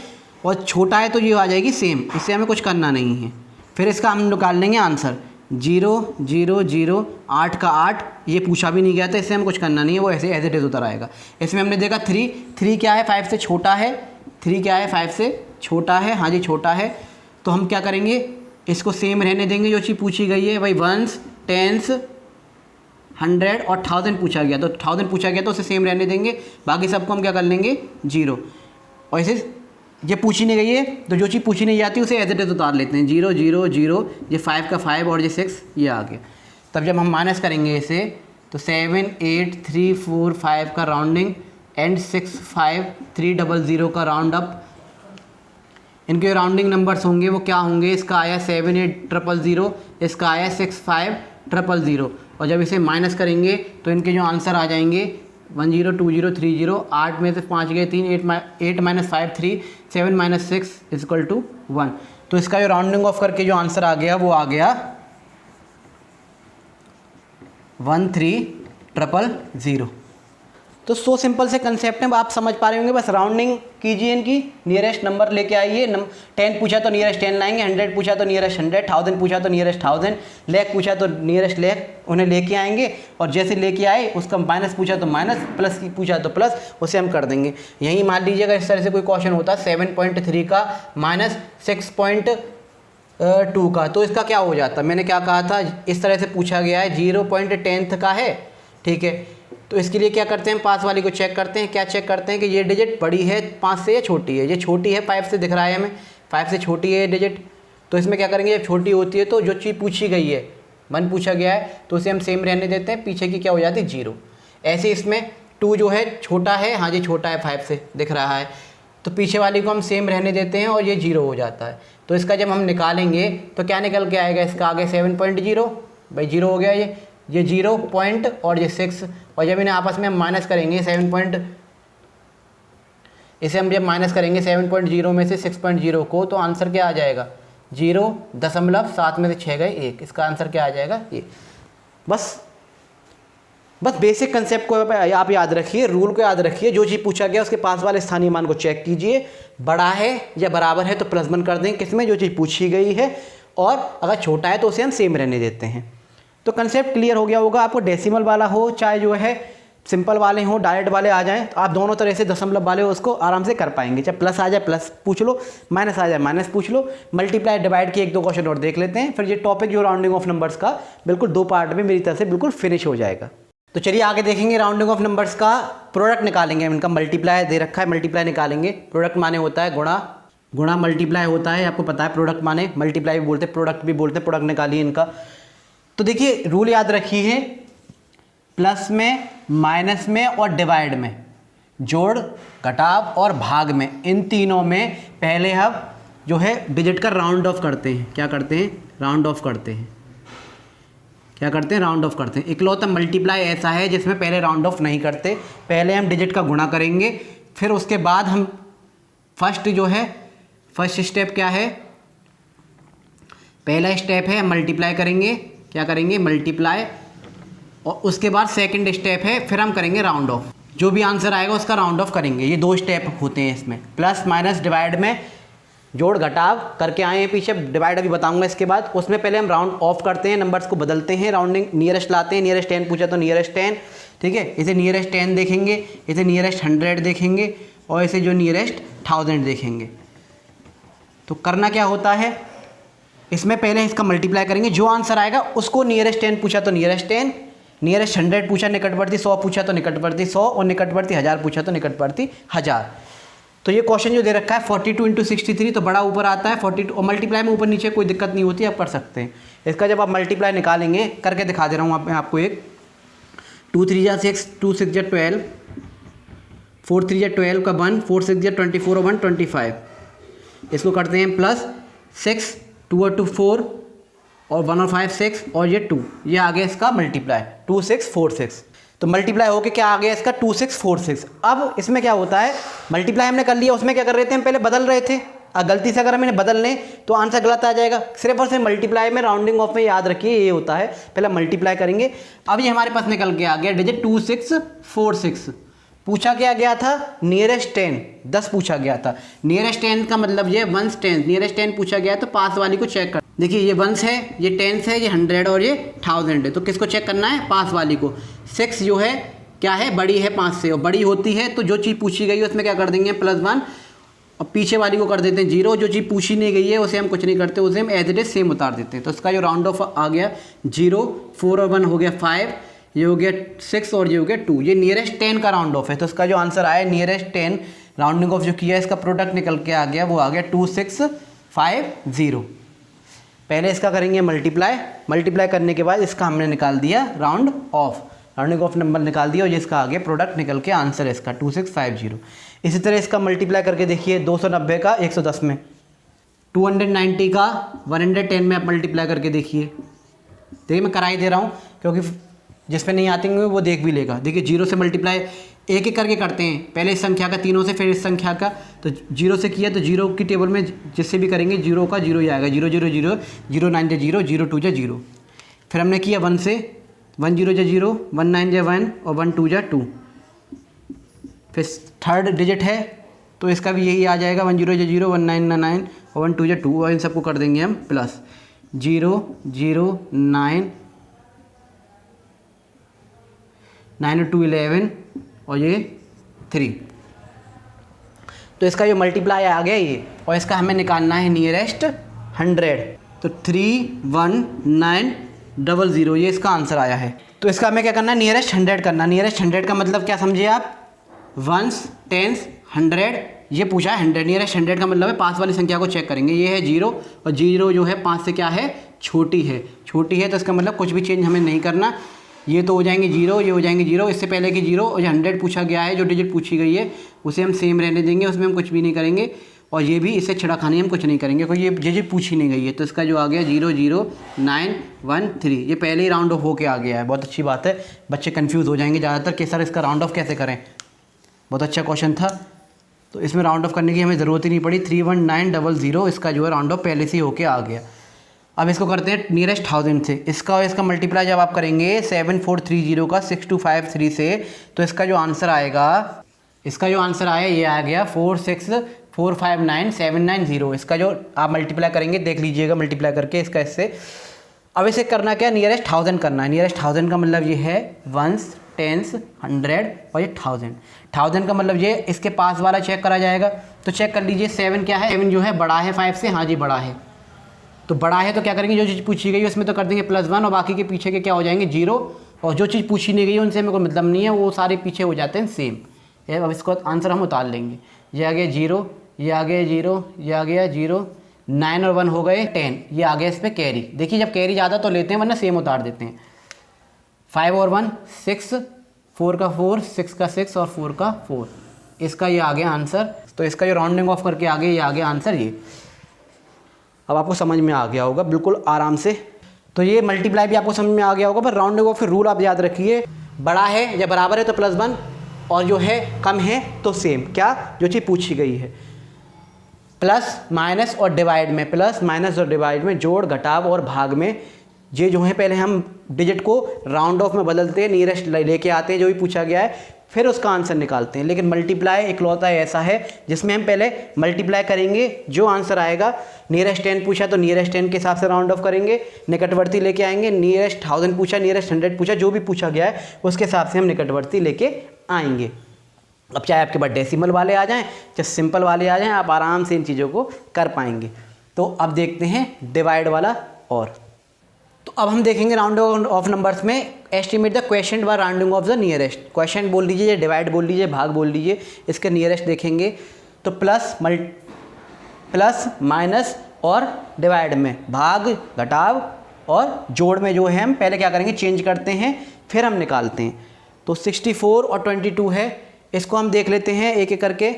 और छोटा है तो ये आ जाएगी सेम, इससे हमें कुछ करना नहीं है। फिर इसका हम निकाल लेंगे आंसर 0 0 0 8 का 8, ये पूछा भी नहीं गया था, इससे हमें कुछ करना नहीं है, वो ऐसे एज इट इज उतर आएगा। इसमें हमने देखा 3 क्या है 5 से छोटा है, 3 क्या है 5 से छोटा है, हाँ जी छोटा है। तो हम क्या करेंगे, इसको सेम रहने देंगे जो चीज़ पूछी गई है भाई, वंस टेंस 100 और 1000 पूछा गया, तो 1000 पूछा गया तो उसे सेम रहने देंगे, बाकी सबको हम क्या कर लेंगे 0। और इसे ये पूछी नहीं गई है तो जो चीज़ पूछी नहीं जाती उसे एज इट इज उतार लेते हैं, 0 0 0, ये 5 का 5 और ये 6 ये आ गया। तब जब हम माइनस करेंगे इसे तो 78345 का राउंडिंग एंड 65300 का राउंड अप, इनके राउंडिंग नंबर्स होंगे वो क्या होंगे, इसका आया 78000, इसका आया 65000। और जब इसे माइनस करेंगे तो इनके जो आंसर आ जाएंगे 10 20 30, 8 में से 5 गए 3, 8 माइनस 5 3, 7 माइनस 6 इक्वल टू 1। तो इसका जो राउंडिंग ऑफ करके जो आंसर आ गया वो आ गया 13000। तो सो सिंपल से कंसेप्ट है, आप समझ पा रहे होंगे। बस राउंडिंग कीजिए, इनकी नियरेस्ट नंबर लेके आइए। 10 पूछा तो नियरेस्ट 10 लाएंगे, 100 पूछा तो नियरेस्ट 100, 1000 पूछा तो नियरेस्ट 1000, लाख पूछा तो नियरेस्ट लाख, उन्हें लेके आएंगे। और जैसे लेके आए उसका माइनस पूछा तो माइनस, प्लस पूछा तो प्लस, उसे हम कर देंगे। यहीं मान लीजिएगा इस तरह से कोई क्वेश्चन होता है 7.3 का माइनस 6.2 का, तो इसका क्या हो जाता, मैंने क्या कहा था, इस तरह से पूछा गया है 0.10 का है, ठीक है। तो इसके लिए क्या करते हैं, पास वाली को चेक करते हैं। क्या चेक करते हैं कि ये डिजिट बड़ी है 5 से या छोटी है। ये छोटी है, 5 से दिख रहा है हमें, 5 से छोटी है ये डिजिट। तो इसमें क्या करेंगे, जब छोटी होती है तो जो चीज़ पूछी गई है 1 पूछा गया है तो उसे हम सेम रहने देते हैं, पीछे की क्या हो जाती है 0। ऐसे इसमें 2 जो है छोटा है, हाँ जी छोटा है 5 से दिख रहा है, तो पीछे वाली को हम सेम रहने देते हैं और ये 0 हो जाता है। तो इसका जब हम निकालेंगे तो क्या निकल के आएगा, इसका आगे 7.0 भाई 0 हो गया ये 0 पॉइंट और ये 6, और जब इन्हें आपस में हम माइनस करेंगे इसे हम जब माइनस करेंगे 7.0 में से 6.0 को, तो आंसर क्या आ जाएगा 0.7 में से 6 गए 1, इसका आंसर क्या आ जाएगा ये। बस बेसिक कंसेप्ट को आप याद रखिए, रूल को याद रखिए। जो चीज़ पूछा गया उसके पास वाले स्थानीय मान को चेक कीजिए, बड़ा है या बराबर है तो +1 कर दें किसमें, जो चीज़ पूछी गई है, और अगर छोटा है तो उसे हम सेम रहने देते हैं। तो कंसेप्ट क्लियर हो गया होगा आपको। डेसिमल वाला हो चाहे जो है सिंपल वाले हो, डायरेक्ट वाले आ जाएं, तो आप दोनों तरह से दशमलव वाले उसको आराम से कर पाएंगे। चाहे प्लस आ जाए प्लस पूछ लो, माइनस आ जाए माइनस पूछ लो, मल्टीप्लाई डिवाइड के 1-2 क्वेश्चन और देख लेते हैं, फिर ये टॉपिक जो राउंडिंग ऑफ नंबर्स का बिल्कुल 2 पार्ट में मेरी तरफ से बिल्कुल फिनिश हो जाएगा। तो चलिए आगे देखेंगे राउंडिंग ऑफ नंबर्स का प्रोडक्ट निकालेंगे। इनका मल्टीप्लाई दे रखा है, मल्टीप्लाई निकालेंगे। प्रोडक्ट माने होता है गुणा मल्टीप्लाई होता है, आपको पता है। प्रोडक्ट माने मल्टीप्लाई भी बोलते हैं, प्रोडक्ट भी बोलते हैं। प्रोडक्ट निकालिए इनका। तो देखिए रूल याद रखिए, प्लस में, माइनस में और डिवाइड में, जोड़ घटाव और भाग में, इन तीनों में पहले हम जो है डिजिट का राउंड ऑफ करते हैं। क्या करते हैं, राउंड ऑफ करते हैं। क्या करते हैं, राउंड ऑफ करते हैं। इकलौता मल्टीप्लाई ऐसा है जिसमें पहले राउंड ऑफ नहीं करते, पहले हम डिजिट का गुणा करेंगे, फिर उसके बाद हम फर्स्ट स्टेप क्या है, पहला स्टेप है मल्टीप्लाई करेंगे। क्या करेंगे, मल्टीप्लाई, और उसके बाद सेकंड स्टेप है फिर हम करेंगे राउंड ऑफ। जो भी आंसर आएगा उसका राउंड ऑफ करेंगे। ये 2 स्टेप होते हैं इसमें। प्लस माइनस डिवाइड में जोड़ घटाव करके आए हैं पीछे, डिवाइड अभी बताऊंगा इसके बाद। उसमें पहले हम राउंड ऑफ करते हैं, नंबर्स को बदलते हैं, राउंडिंग नियरेस्ट लाते हैं। नियरेस्ट 10 पूछा तो नियरेस्ट 10, ठीक है। इसे नियरेस्ट 10 देखेंगे, इसे नियरेस्ट 100 देखेंगे, और इसे जो नियरेस्ट 1000 देखेंगे। तो करना क्या होता है, इसमें पहले इसका मल्टीप्लाई करेंगे, जो आंसर आएगा उसको नियरेस्ट 10 पूछा तो नियरेस्ट 10, नियरेस्ट 100 पूछा निकटवर्ती 100 पूछा तो निकटवर्ती 100, और निकटवर्ती 1000 पूछा तो निकटवर्ती 1000। तो ये क्वेश्चन जो दे रखा है 42 × 63, तो बड़ा ऊपर आता है 42, और मल्टीप्लाई में ऊपर नीचे कोई दिक्कत नहीं होती, आप कर सकते हैं। इसका जब आप मल्टीप्लाई निकालेंगे, करके दिखा दे रहा हूँ आपको एक। 2 3 जा 6, 2 6 जा 12, 4 3 जा 12 का 1, 4 6 जा 24 और 1 25। इसको करते हैं प्लस 6, 2 और 2 4, और 1 और 5 6, और ये 2, ये आ गया इसका मल्टीप्लाई 2646। तो मल्टीप्लाई होके क्या आ गया इसका 2646। अब इसमें क्या होता है, मल्टीप्लाई हमने कर लिया, उसमें क्या कर रहे थे हम, पहले बदल रहे थे। गलती से अगर हम इन्हें बदल लें तो आंसर गलत आ जाएगा। सिर्फ और सिर्फ मल्टीप्लाई में, राउंडिंग ऑफ में याद रखिए ये होता है, पहले मल्टीप्लाई करेंगे। अब ये हमारे पास निकल के आ गया डिजिट 2646। पूछा क्या गया था, नियरेस्ट 10 पूछा गया था। नियरेस्ट 10 का मतलब ये 1s 10, नियरेस्ट 10 पूछा गया है, तो पास वाली को चेक कर। देखिए ये 1s है, ये 10s है, ये 100 और ये 1000 है। तो किसको चेक करना है, पास वाली को। 6 जो है क्या है, बड़ी है 5 से, और बड़ी होती है तो जो चीज़ पूछी गई है उसमें क्या कर देंगे +1, और पीछे वाली को कर देते हैं 0। जो चीज़ पूछी नहीं गई है उसे हम कुछ नहीं करते, उसे हम एज इट इज सेम उतार देते हैं। तो उसका जो राउंड ऑफ आ गया 0, 4 और 1 हो गया 5, ये हो गया 6 और ये हो गया 2। ये नियरेस्ट 10 का राउंड ऑफ है। तो इसका जो आंसर आया नियरेस्ट 10 राउंडिंग ऑफ जो किया इसका प्रोडक्ट निकल के आ गया, वो आ गया 2650। पहले इसका करेंगे मल्टीप्लाई करने के बाद इसका हमने निकाल दिया round of, rounding off number निकाल दिया, और इसका आ गया प्रोडक्ट निकल के आंसर है इसका 2650। इसी तरह इसका मल्टीप्लाई करके देखिए 290 का 110 में, 290 का 110 में आप मल्टीप्लाई करके देखिए। देखिए मैं करा ही दे रहा हूँ क्योंकि जिस पे नहीं आते होंगे वो देख भी लेगा। देखिए 0 से मल्टीप्लाई एक एक करके करते हैं, पहले इस संख्या का तीनों से, फिर इस संख्या का। तो 0 से किया तो 0 की टेबल में जिससे भी करेंगे 0 का 0 ही आएगा, 0 0 0, 0 9 जा 0, 0 2 जा 0। फिर हमने किया 1 से, 1 0 जा 0, 1 9 जा 1, और 1 2 जा 2। फिर थर्ड डिजिट है तो इसका भी यही आ जाएगा 1 0 0 1 9 9 और 1 2 2 और इन सबको कर देंगे हम प्लस 0 0 9 9 और 2 11 और ये 3। तो इसका जो मल्टीप्लाई आ गया ये, और इसका हमें निकालना है नियरेस्ट 100। तो 31900 ये इसका आंसर आया है। तो इसका हमें क्या करना है, नियरेस्ट 100 करना। नियरेस्ट 100 का मतलब क्या समझिए आप, 1s 10s 100, ये पूछा है 100। नियरेस्ट 100 का मतलब है पास वाली संख्या को चेक करेंगे, ये है 0 और 0 जो है 5 से क्या है, छोटी है। छोटी है तो इसका मतलब कुछ भी चेंज हमें नहीं करना, ये तो हो जाएंगे 0, ये हो जाएंगे 0, इससे पहले कि 0 और 100 पूछा गया है, जो डिजिट पूछी गई है उसे हम सेम रहने देंगे, उसमें हम कुछ भी नहीं करेंगे। और ये भी इससे छिड़ाखानी हम कुछ नहीं करेंगे क्योंकि ये डिजिट पूछी नहीं गई है। तो इसका जो आ गया 0 0 9 1 3, ये पहले ही राउंड ऑफ होके आ गया है। बहुत अच्छी बात है, बच्चे कंफ्यूज हो जाएंगे ज़्यादातर कि सर इसका राउंड ऑफ कैसे करें। बहुत अच्छा क्वेश्चन था, तो इसमें राउंड ऑफ करने की हमें ज़रूरत ही नहीं पड़ी। 31900 इसका जो है राउंड ऑफ पहले से ही होके आ गया। अब इसको करते हैं नियरेस्ट 1000 से। इसका और इसका मल्टीप्लाई जब आप करेंगे 7430 का 6253 से, तो इसका जो आंसर आएगा, इसका जो आंसर आया ये आ गया 46459,790। इसका जो आप मल्टीप्लाई करेंगे देख लीजिएगा मल्टीप्लाई करके इसका इससे। अब इसे करना क्या, नियरेस्ट 1000 करना है। नियरेस्ट 1000 का मतलब ये है 1s 10s 100 और ये 1000 का मतलब ये इसके पास वाला चेक करा जाएगा। तो चेक कर लीजिए 7 क्या है, 7 जो है बड़ा है 5 से, हाँ जी बड़ा है। तो बड़ा है तो क्या करेंगे, जो चीज़ पूछी गई है उसमें तो कर देंगे +1 और बाकी के पीछे के क्या हो जाएंगे 0, और जो चीज़ पूछी नहीं गई है उनसे हमें कोई मतलब नहीं है, वो सारे पीछे हो जाते हैं सेम। अब इसको आंसर हम उतार लेंगे, ये आ गया 0, ये आ गया 0, ये आ गया 0, 9 और 1 हो गए 10, ये आ गया इस पर कैरी। देखिए जब कैरी ज़्यादा तो लेते हैं वरना सेम उतार देते हैं। 5 और 1 6, 4 का 4, 6 का 6 और 4 का 4, इसका ये आ गया आंसर। तो इसका जो राउंडिंग ऑफ करके आ गया ये आ गया आंसर ये। अब आपको समझ में आ गया होगा बिल्कुल आराम से। तो ये मल्टीप्लाई भी आपको समझ में आ गया होगा, पर राउंडिंग ऑफ रूल आप याद रखिए, बड़ा है या बराबर है तो +1 और जो है कम है तो सेम, क्या जो चीज़ पूछी गई है। प्लस माइनस और डिवाइड में, प्लस माइनस और डिवाइड में, जोड़ घटाव और भाग में, ये जो है पहले हम डिजिट को राउंड ऑफ में बदलते हैं, नियरेस्ट लेके आते हैं जो भी पूछा गया है, फिर उसका आंसर निकालते हैं। लेकिन मल्टीप्लाई इकलौता ऐसा है जिसमें हम पहले मल्टीप्लाई करेंगे, जो आंसर आएगा, नियरेस्ट 10 पूछा तो नियरेस्ट 10 के हिसाब से राउंड ऑफ करेंगे, निकटवर्ती लेके आएंगे। नियरेस्ट 1000 पूछा, नियरेस्ट 100 पूछा, जो भी पूछा गया है उसके हिसाब से हम निकटवर्ती लेके आएंगे। अब चाहे आपके पास डेसिमल वाले आ जाएं चाहे सिंपल वाले आ जाएं, आप आराम से इन चीज़ों को कर पाएंगे। तो अब देखते हैं डिवाइड वाला। और तो अब हम देखेंगे राउंडिंग ऑफ नंबर्स में estimate the question by rounding of the nearest. Question बोल लीजिए, डिवाइड बोल लीजिए, भाग बोल लीजिए, इसके नियरेस्ट देखेंगे। तो प्लस माइनस और डिवाइड में, भाग घटाव और जोड़ में जो है हम पहले क्या करेंगे, चेंज करते हैं फिर हम निकालते हैं। तो 64 और 22 है, इसको हम देख लेते हैं एक एक करके।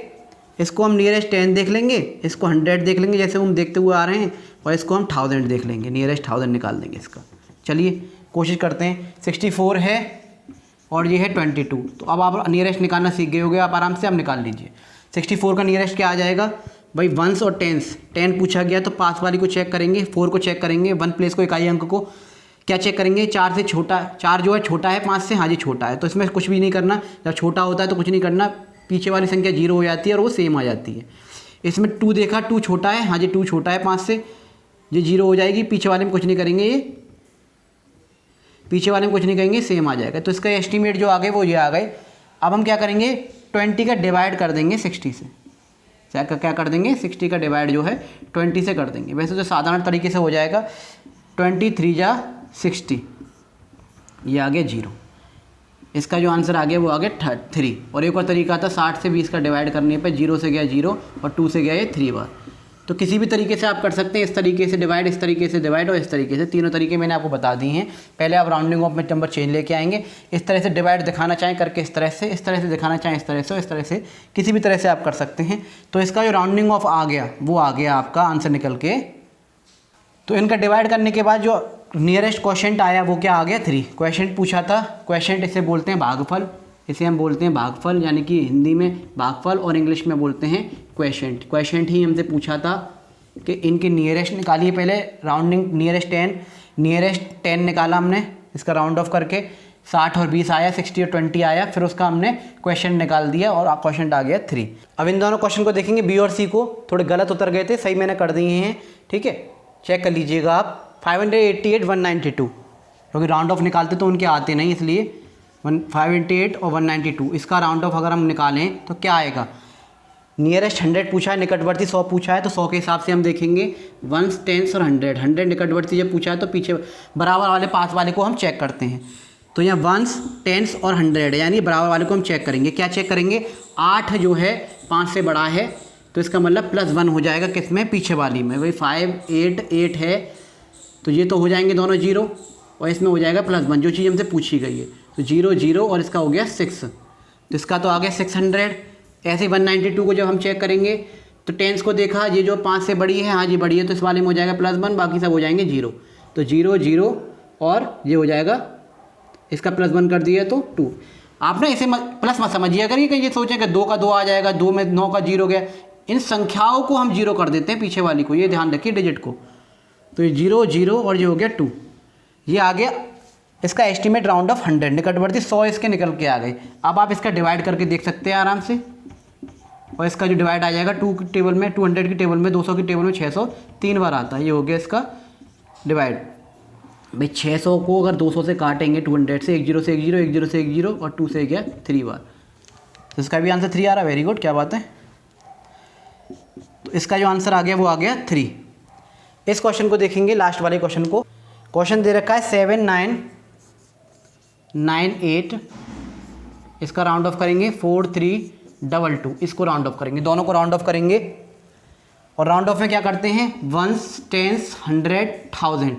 इसको हम नियरेस्ट 10 देख लेंगे, इसको 100 देख लेंगे जैसे हम देखते हुए आ रहे हैं, और इसको हम 1000 देख लेंगे, नियरेस्ट 1000 निकाल देंगे इसका। चलिए कोशिश करते हैं। 64 है और ये है 22। तो अब आप नियरेस्ट निकालना सीख गए होंगे, आप आराम से अब निकाल लीजिए। 64 का नियरेस्ट क्या आ जाएगा भाई, 1s और 10s। 10 पूछा गया तो पास वाली को चेक करेंगे, 4 को चेक करेंगे, 1 प्लेस को इकाई अंक को क्या चेक करेंगे, 4 से छोटा, 4 जो है छोटा है 5 से, हाँ जी छोटा है, तो इसमें कुछ भी नहीं करना। जब छोटा होता है तो कुछ नहीं करना, पीछे वाली संख्या 0 हो जाती है और वो सेम आ जाती है। इसमें 2 देखा, 2 छोटा है, हाँ जी 2 छोटा है 5 से, ये 0 हो जाएगी, पीछे वाले में कुछ नहीं करेंगे, ये पीछे वाले में कुछ नहीं करेंगे, सेम आ जाएगा। तो इसका एस्टीमेट जो आ गए वो ये आ गए। अब हम क्या करेंगे, 20 का डिवाइड कर देंगे 60 से। क्या कर देंगे, 60 का डिवाइड जो है 20 से कर देंगे। वैसे तो साधारण तरीके से हो जाएगा, 23 जा 60, ये आ गया 0। इसका जो आंसर आ गया वो आ गया 3। और एक और तरीका था 60 से 20 का डिवाइड करने पे, 0 से गया 0 और 2 से गया ये 3 बार। तो किसी भी तरीके से आप कर सकते हैं, इस तरीके से डिवाइड, इस तरीके से डिवाइड और इस तरीके से, तीनों तरीके मैंने आपको बता दिए हैं। पहले आप राउंडिंग ऑफ में नंबर चेंज लेके आएंगे, इस तरह से डिवाइड दिखाना चाहें करके इस तरह से दिखाना चाहें इस तरह से, इस तरह से, किसी भी तरह से आप कर सकते हैं। तो इसका जो राउंडिंग ऑफ आ गया वो आ गया आपका आंसर निकल के। तो इनका डिवाइड करने के बाद जो नियरेस्ट क्वोशिएंट आया वो क्या आ गया, 3। क्वोशिएंट पूछा था, क्वोशिएंट इसे बोलते हैं भागफल, इसे हम बोलते हैं भागफल, यानी कि हिंदी में भागफल और इंग्लिश में बोलते हैं क्वोशिएंट। क्वोशिएंट ही हमसे पूछा था कि इनके नियरेस्ट निकालिए। पहले राउंडिंग नियरेस्ट 10 निकाला हमने इसका राउंड ऑफ करके, 60 और 20 आया, 60 और 20 आया, फिर उसका हमने क्वेश्चन निकाल दिया और क्वेश्चन आ गया 3। अब इन दोनों क्वेश्चन को देखेंगे, बी और सी को थोड़े गलत उतर गए थे, सही मैंने कर दिए हैं, ठीक है, चेक कर लीजिएगा आप। 588 192, क्योंकि राउंड ऑफ निकालते तो उनके आते नहीं, इसलिए 588 और 192 इसका राउंड ऑफ अगर हम निकालें तो क्या आएगा। नियरेस्ट 100 पूछा है, निकटवर्ती 100 पूछा है, तो 100 के हिसाब से हम देखेंगे 1s 10s और 100 निकटवर्ती जब पूछा है तो पीछे बराबर वाले पास वाले को हम चेक करते हैं। तो यहाँ 1s 10s और 100 यानी बराबर वाले को हम चेक करेंगे। क्या चेक करेंगे, 8 जो है 5 से बड़ा है, तो इसका मतलब +1 हो जाएगा किस में, पीछे वाली में। वही 5 8 8 है, तो ये तो हो जाएंगे दोनों 0 और इसमें हो जाएगा +1, जो चीज़ हमसे पूछी गई है। तो 0 0 और इसका हो गया 6, तो इसका तो आ गया 600। ऐसे 192 को जब हम चेक करेंगे तो 10s को देखा, ये जो 5 से बड़ी है, हाँ जी बड़ी है, तो इस वाले में हो जाएगा +1, बाकी सब हो जाएंगे 0। तो 0 0 और ये हो जाएगा, इसका +1 कर दिया तो 2। आप ना इसे प्लस मत समझिए, अगर ये ये सोचें कि 2 का 2 आ जाएगा, 2 में 9 का 0 गया, इन संख्याओं को हम 0 कर देते हैं पीछे वाली को, ये ध्यान रखिए डिजिट को। तो ये 0 0 और ये हो गया 2, ये आ गया इसका एस्टीमेट राउंड ऑफ 100, निकटवर्ती 100 इसके निकल के आ गए। अब आप इसका डिवाइड करके देख सकते हैं आराम से, और इसका जो डिवाइड आ जाएगा 2 की टेबल में, 200 की टेबल में, 200 की टेबल में 600 3 बार आता है, ये हो गया इसका डिवाइड। भाई 600 को अगर 200 से काटेंगे, 200 से, 1 0 से 1 0, 1 0 से 1 0 और 2 से गया 3 बार, तो इसका भी आंसर 3 आ रहा है। वेरी गुड, क्या बात है। तो इसका जो आंसर आ गया वो आ गया 3। इस क्वेश्चन को देखेंगे, लास्ट वाले क्वेश्चन को। क्वेश्चन दे रखा है 7998, इसका राउंड ऑफ करेंगे 4322, इसको राउंड ऑफ करेंगे, दोनों को राउंड ऑफ करेंगे। और राउंड ऑफ में क्या करते हैं, 1s 10s 100 1000,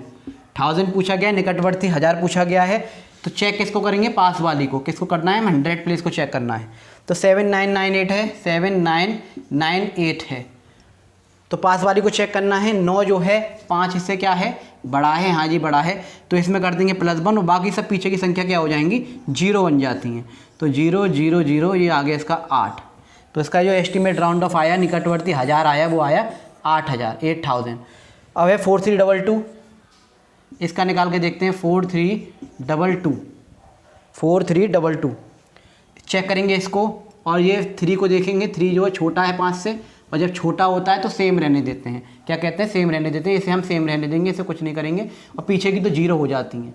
1000 पूछा गया, निकटवर्ती 1000 पूछा गया है, तो चेक किसको करेंगे, पास वाली को। किसको करना है, 100 प्लेस को चेक करना है। तो 7998 है, 7998 है, तो पास वाली को चेक करना है। 9 जो है 5 इससे क्या है, बड़ा है, हाँ जी बड़ा है, तो इसमें कर देंगे +1 और बाकी सब पीछे की संख्या क्या हो जाएंगी, 0 बन जाती हैं। तो 0 0 0, ये आ गया इसका 8। तो इसका जो एस्टीमेट राउंड ऑफ आया, निकटवर्ती 1000 आया, वो आया 8000, 8000। अब है 4322, इसका निकाल के देखते हैं, 4322, 4322 चेक करेंगे इसको, और ये 3 को देखेंगे, 3 जो है छोटा है 5 से, और जब छोटा होता है तो सेम रहने देते हैं। क्या कहते हैं, सेम रहने देते हैं, इसे हम सेम रहने देंगे, इसे कुछ नहीं करेंगे। और पीछे की तो 0 हो जाती हैं,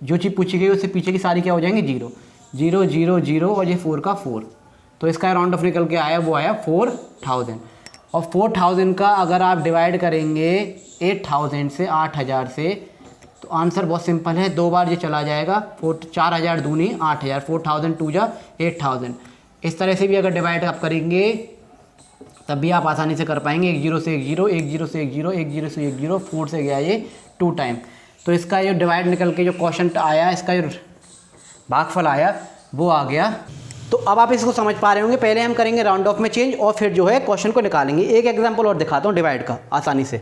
जो चीज़ पूछी गई उससे पीछे की सारी क्या हो जाएंगी, 0 0 0 0, और ये 4 का 4, तो इसका राउंड ऑफ निकल के आया, वो आया 4000। और 4000 का अगर आप डिवाइड करेंगे 8000 से, 8000 से, तो आंसर बहुत सिंपल है, 2 बार ये चला जाएगा, 4000 दूनी 8000, 4000 2 जा 8000। इस तरह से भी अगर डिवाइड आप करेंगे तब भी आप आसानी से कर पाएंगे। 1 0 से 1 0, 1 0 से 1 0, 1 0 से 1 0, 4 से गया ये 2 टाइम। तो इसका जो डिवाइड निकल के जो क्वेश्चन आया, इसका जो भागफल आया वो आ गया। तो अब आप इसको समझ पा रहे होंगे। पहले हम करेंगे राउंड ऑफ में चेंज और फिर जो है क्वेश्चन को निकालेंगे। एक एग्जाम्पल और दिखाता हूँ डिवाइड का आसानी से।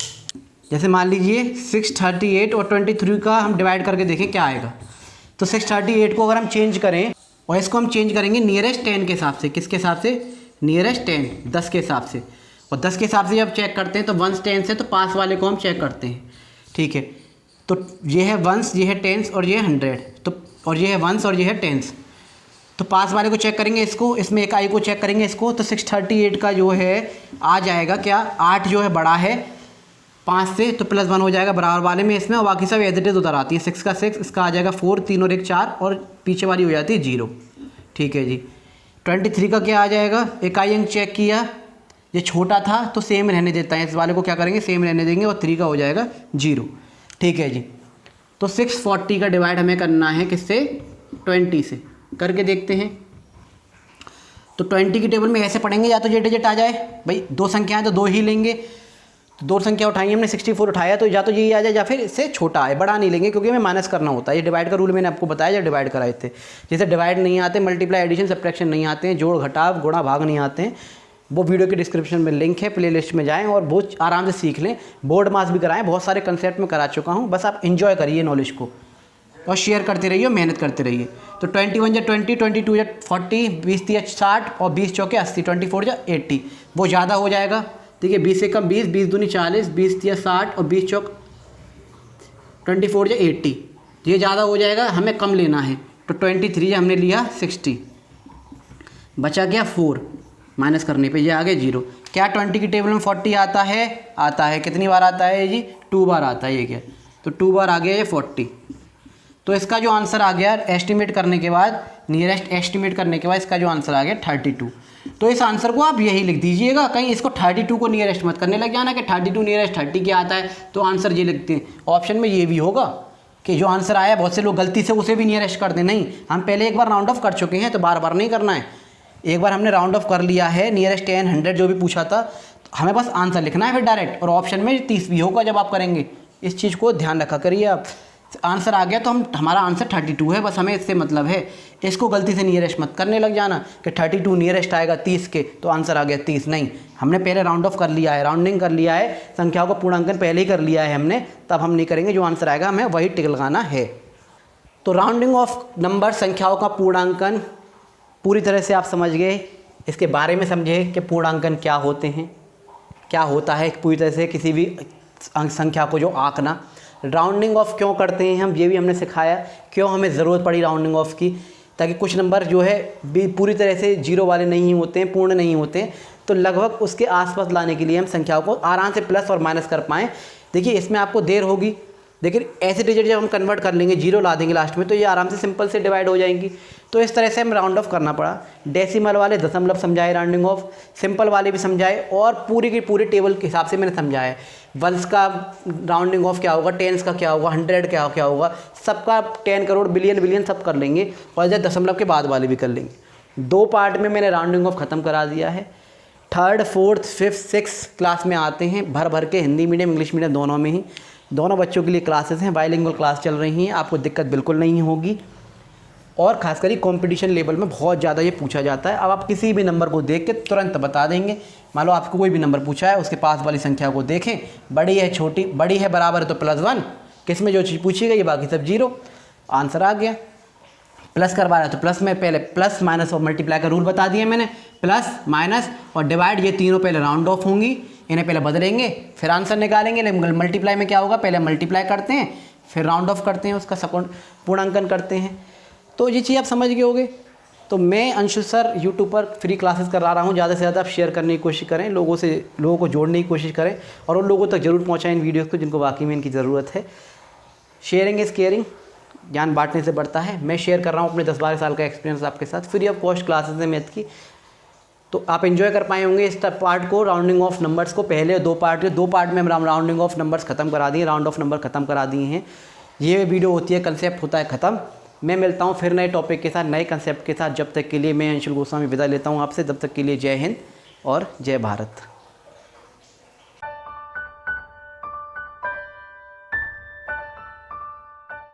जैसे मान लीजिए 638 और 23 का हम डिवाइड करके देखें क्या आएगा। तो 638 को अगर हम चेंज करें और इसको हम चेंज करेंगे नियरेस्ट 10 के हिसाब से। किसके हिसाब से, नियरेस्ट 10, 10 के हिसाब से। और 10 के हिसाब से जब चेक करते हैं तो 1s 10 से, तो पास वाले को हम चेक करते हैं, ठीक है। तो ये है 1s, ये है 10s और ये है 100, तो और ये है 1s और ये है 10s। तो पास वाले को चेक करेंगे इसको, इसमें एक आई को चेक करेंगे इसको। तो 638 का जो है आ जाएगा क्या, 8 जो है बड़ा है 5 से, तो +1 हो जाएगा बराबर वाले में इसमें, और बाकी सब एज इट इज उधर आती है। 6 का 6, इसका आ जाएगा 4, 3 और 1 4, और पीछे वाली हो जाती है 0, ठीक है जी। 23 का क्या आ जाएगा, इकाई अंक चेक किया, ये छोटा था तो सेम रहने देता है, इस वाले को क्या करेंगे, सेम रहने देंगे, और 3 का हो जाएगा 0, ठीक है जी। तो 640 का डिवाइड हमें करना है किससे, 20 से। करके देखते हैं। तो 20 की टेबल में ऐसे पढ़ेंगे, या तो ये डिजिट आ जाए, भाई 2 संख्याएं तो 2 ही लेंगे, तो 2 संख्या उठाई हमने, 64 उठाया, तो या तो यही आ जाए या फिर इससे छोटा आए, बड़ा नहीं लेंगे क्योंकि हमें माइनस करना होता है। ये डिवाइड का रूल मैंने आपको बताया जब डिवाइड कराए थे। जैसे डिवाइड नहीं आते, मल्टीप्लाई एडिशन सब्ट्रैक्शन नहीं आते हैं, जोड़ घटाव गुणा भाग नहीं आते हैं, वो वीडियो के डिस्क्रिप्शन में लिंक है, प्ले लिस्ट में जाएँ और बहुत आराम से सीख लें। बोर्ड मास भी कराएँ, बहुत सारे कंसेप्ट में करा चुका हूँ, बस आप इन्जॉय करिए नॉलेज को और शेयर करते रहिए, मेहनत करते रहिए। तो 21 जा 20, 22 जा 40, 20 या 60 और 20 चौके 80, 24 जा 80, वो ज़्यादा हो जाएगा, ठीक है। 20 से कम 20, 20 दूनी 40, 20 या 60 और 20 चौक 24 या 80, ये ज़्यादा हो जाएगा, हमें कम लेना है। तो 23 हमने लिया 60, बचा गया 4, माइनस करने पे ये आ गया 0। क्या 20 की टेबल में 40 आता है? कितनी बार आता है जी? 2 बार आता है। ये क्या? तो 2 बार आ गया ये 40। तो इसका जो आंसर आ गया एस्टिमेट करने के बाद, नियरेस्ट एस्टिमेट करने के बाद इसका जो आंसर आ गया 32। तो इस आंसर को आप यही लिख दीजिएगा, कहीं इसको 32 को नियरेस्ट मत करने लग जाना कि 32 नियरेस्ट 30 क्या आता है, तो आंसर ये लिखते हैं। ऑप्शन में ये भी होगा कि जो आंसर आया बहुत से लोग गलती से उसे भी नियरेस्ट कर दें। नहीं, हम पहले एक बार राउंड ऑफ कर चुके हैं तो बार बार नहीं करना है। एक बार हमने राउंड ऑफ कर लिया है, नियरेस्ट 10, 100 जो भी पूछा था, तो हमें बस आंसर लिखना है फिर डायरेक्ट, और ऑप्शन में 30 भी होगा जब आप करेंगे। इस चीज़ को ध्यान रखा करिए आप। आंसर आ गया तो हमारा आंसर 32 है, बस हमें इससे मतलब है। इसको गलती से नियरेस्ट मत करने लग जाना कि 32 नियरेस्ट आएगा 30 के तो आंसर आ गया 30। नहीं, हमने पहले राउंड ऑफ कर लिया है, राउंडिंग कर लिया है, संख्याओं का पूर्णांकन पहले ही कर लिया है हमने, तब हम नहीं करेंगे। जो आंसर आएगा हमें वही टिक लगाना है। तो राउंडिंग ऑफ नंबर, संख्याओं का पूर्णांकन पूरी तरह से आप समझ गए, इसके बारे में समझे कि पूर्णांकन क्या होते हैं, क्या होता है पूरी तरह से किसी भी संख्या को जो आंकना। राउंडिंग ऑफ क्यों करते हैं हम, ये भी हमने सिखाया, क्यों हमें ज़रूरत पड़ी राउंडिंग ऑफ की, ताकि कुछ नंबर जो है पूरी तरह से जीरो वाले नहीं होते हैं, पूर्ण नहीं होते हैं, तो लगभग उसके आसपास लाने के लिए हम संख्याओं को आराम से प्लस और माइनस कर पाएँ। देखिए इसमें आपको देर होगी, लेकिन ऐसे डिजिट जब हम कन्वर्ट कर लेंगे, जीरो ला देंगे लास्ट में, तो ये आराम से सिंपल से डिवाइड हो जाएंगी। तो इस तरह से हम राउंड ऑफ करना पड़ा। डेसिमल वाले दशमलव समझाए राउंडिंग ऑफ, सिंपल वाले भी समझाए, और पूरी की पूरी टेबल के हिसाब से मैंने समझाया। वंस का राउंडिंग ऑफ क्या होगा, टेंस का क्या होगा, 100 क्या होगा, सबका 10 करोड़ बिलियन सब कर लेंगे, और जब दशमलव के बाद वाले भी कर लेंगे। 2 पार्ट में मैंने राउंडिंग ऑफ ख़त्म करा दिया है। 3rd, 4th, 5th, 6th class में आते हैं भर भर के, हिंदी मीडियम इंग्लिश मीडियम दोनों में ही, दोनों बच्चों के लिए क्लासेस हैं, बाइलिंगुअल क्लास चल रही हैं, आपको दिक्कत बिल्कुल नहीं होगी। और खासकर कंपटीशन लेवल में बहुत ज़्यादा ये पूछा जाता है। अब आप किसी भी नंबर को देख के तुरंत बता देंगे। मान लो आपको कोई भी नंबर पूछा है, उसके पास वाली संख्या को देखें, बड़ी है छोटी, बड़ी है बराबर है तो +1, किस में जो चीज़ पूछी गई बाकी सब 0, आंसर आ गया। प्लस करवा रहा है तो प्लस में पहले प्लस माइनस और मल्टीप्लाई का रूल बता दिया मैंने, प्लस माइनस और डिवाइड, ये तीनों पहले राउंड ऑफ होंगी, इन्हें पहले बदलेंगे फिर आंसर निकालेंगे। मल्टीप्लाई में क्या होगा, पहले मल्टीप्लाई करते हैं फिर राउंड ऑफ करते हैं, उसका सेकंड पूर्णांकन करते हैं। तो ये चीज़ आप समझ गए होगे। तो मैं अंशुल सर यूट्यूब पर फ्री क्लासेस करा रहा हूँ, ज़्यादा से ज़्यादा आप शेयर करने की कोशिश करें, लोगों को जोड़ने की कोशिश करें, और उन लोगों तक ज़रूर पहुँचाएं इन वीडियोज़ को जिनको वाकई में इनकी ज़रूरत है। शेयरिंग इज़ केयरिंग, ज्ञान बांटने से बढ़ता है। मैं शेयर कर रहा हूँ अपने 10-12 साल का एक्सपीरियंस आपके साथ, फ्री ऑफ कॉस्ट क्लासेस है मैथ की, तो आप एंजॉय कर पाए होंगे इस पार्ट को, राउंडिंग ऑफ नंबर्स को। पहले 2 पार्ट में हम राउंडिंग ऑफ नंबर्स ख़त्म करा दिए, राउंड ऑफ नंबर ख़त्म करा दिए हैं। ये वीडियो होती है, कंसेप्ट होता है ख़त्म। मैं मिलता हूँ फिर नए टॉपिक के साथ, नए कंसेप्ट के साथ। जब तक के लिए मैं अंशुल गोस्वामी विदा लेता हूँ आपसे। तब तक के लिए जय हिंद और जय भारत।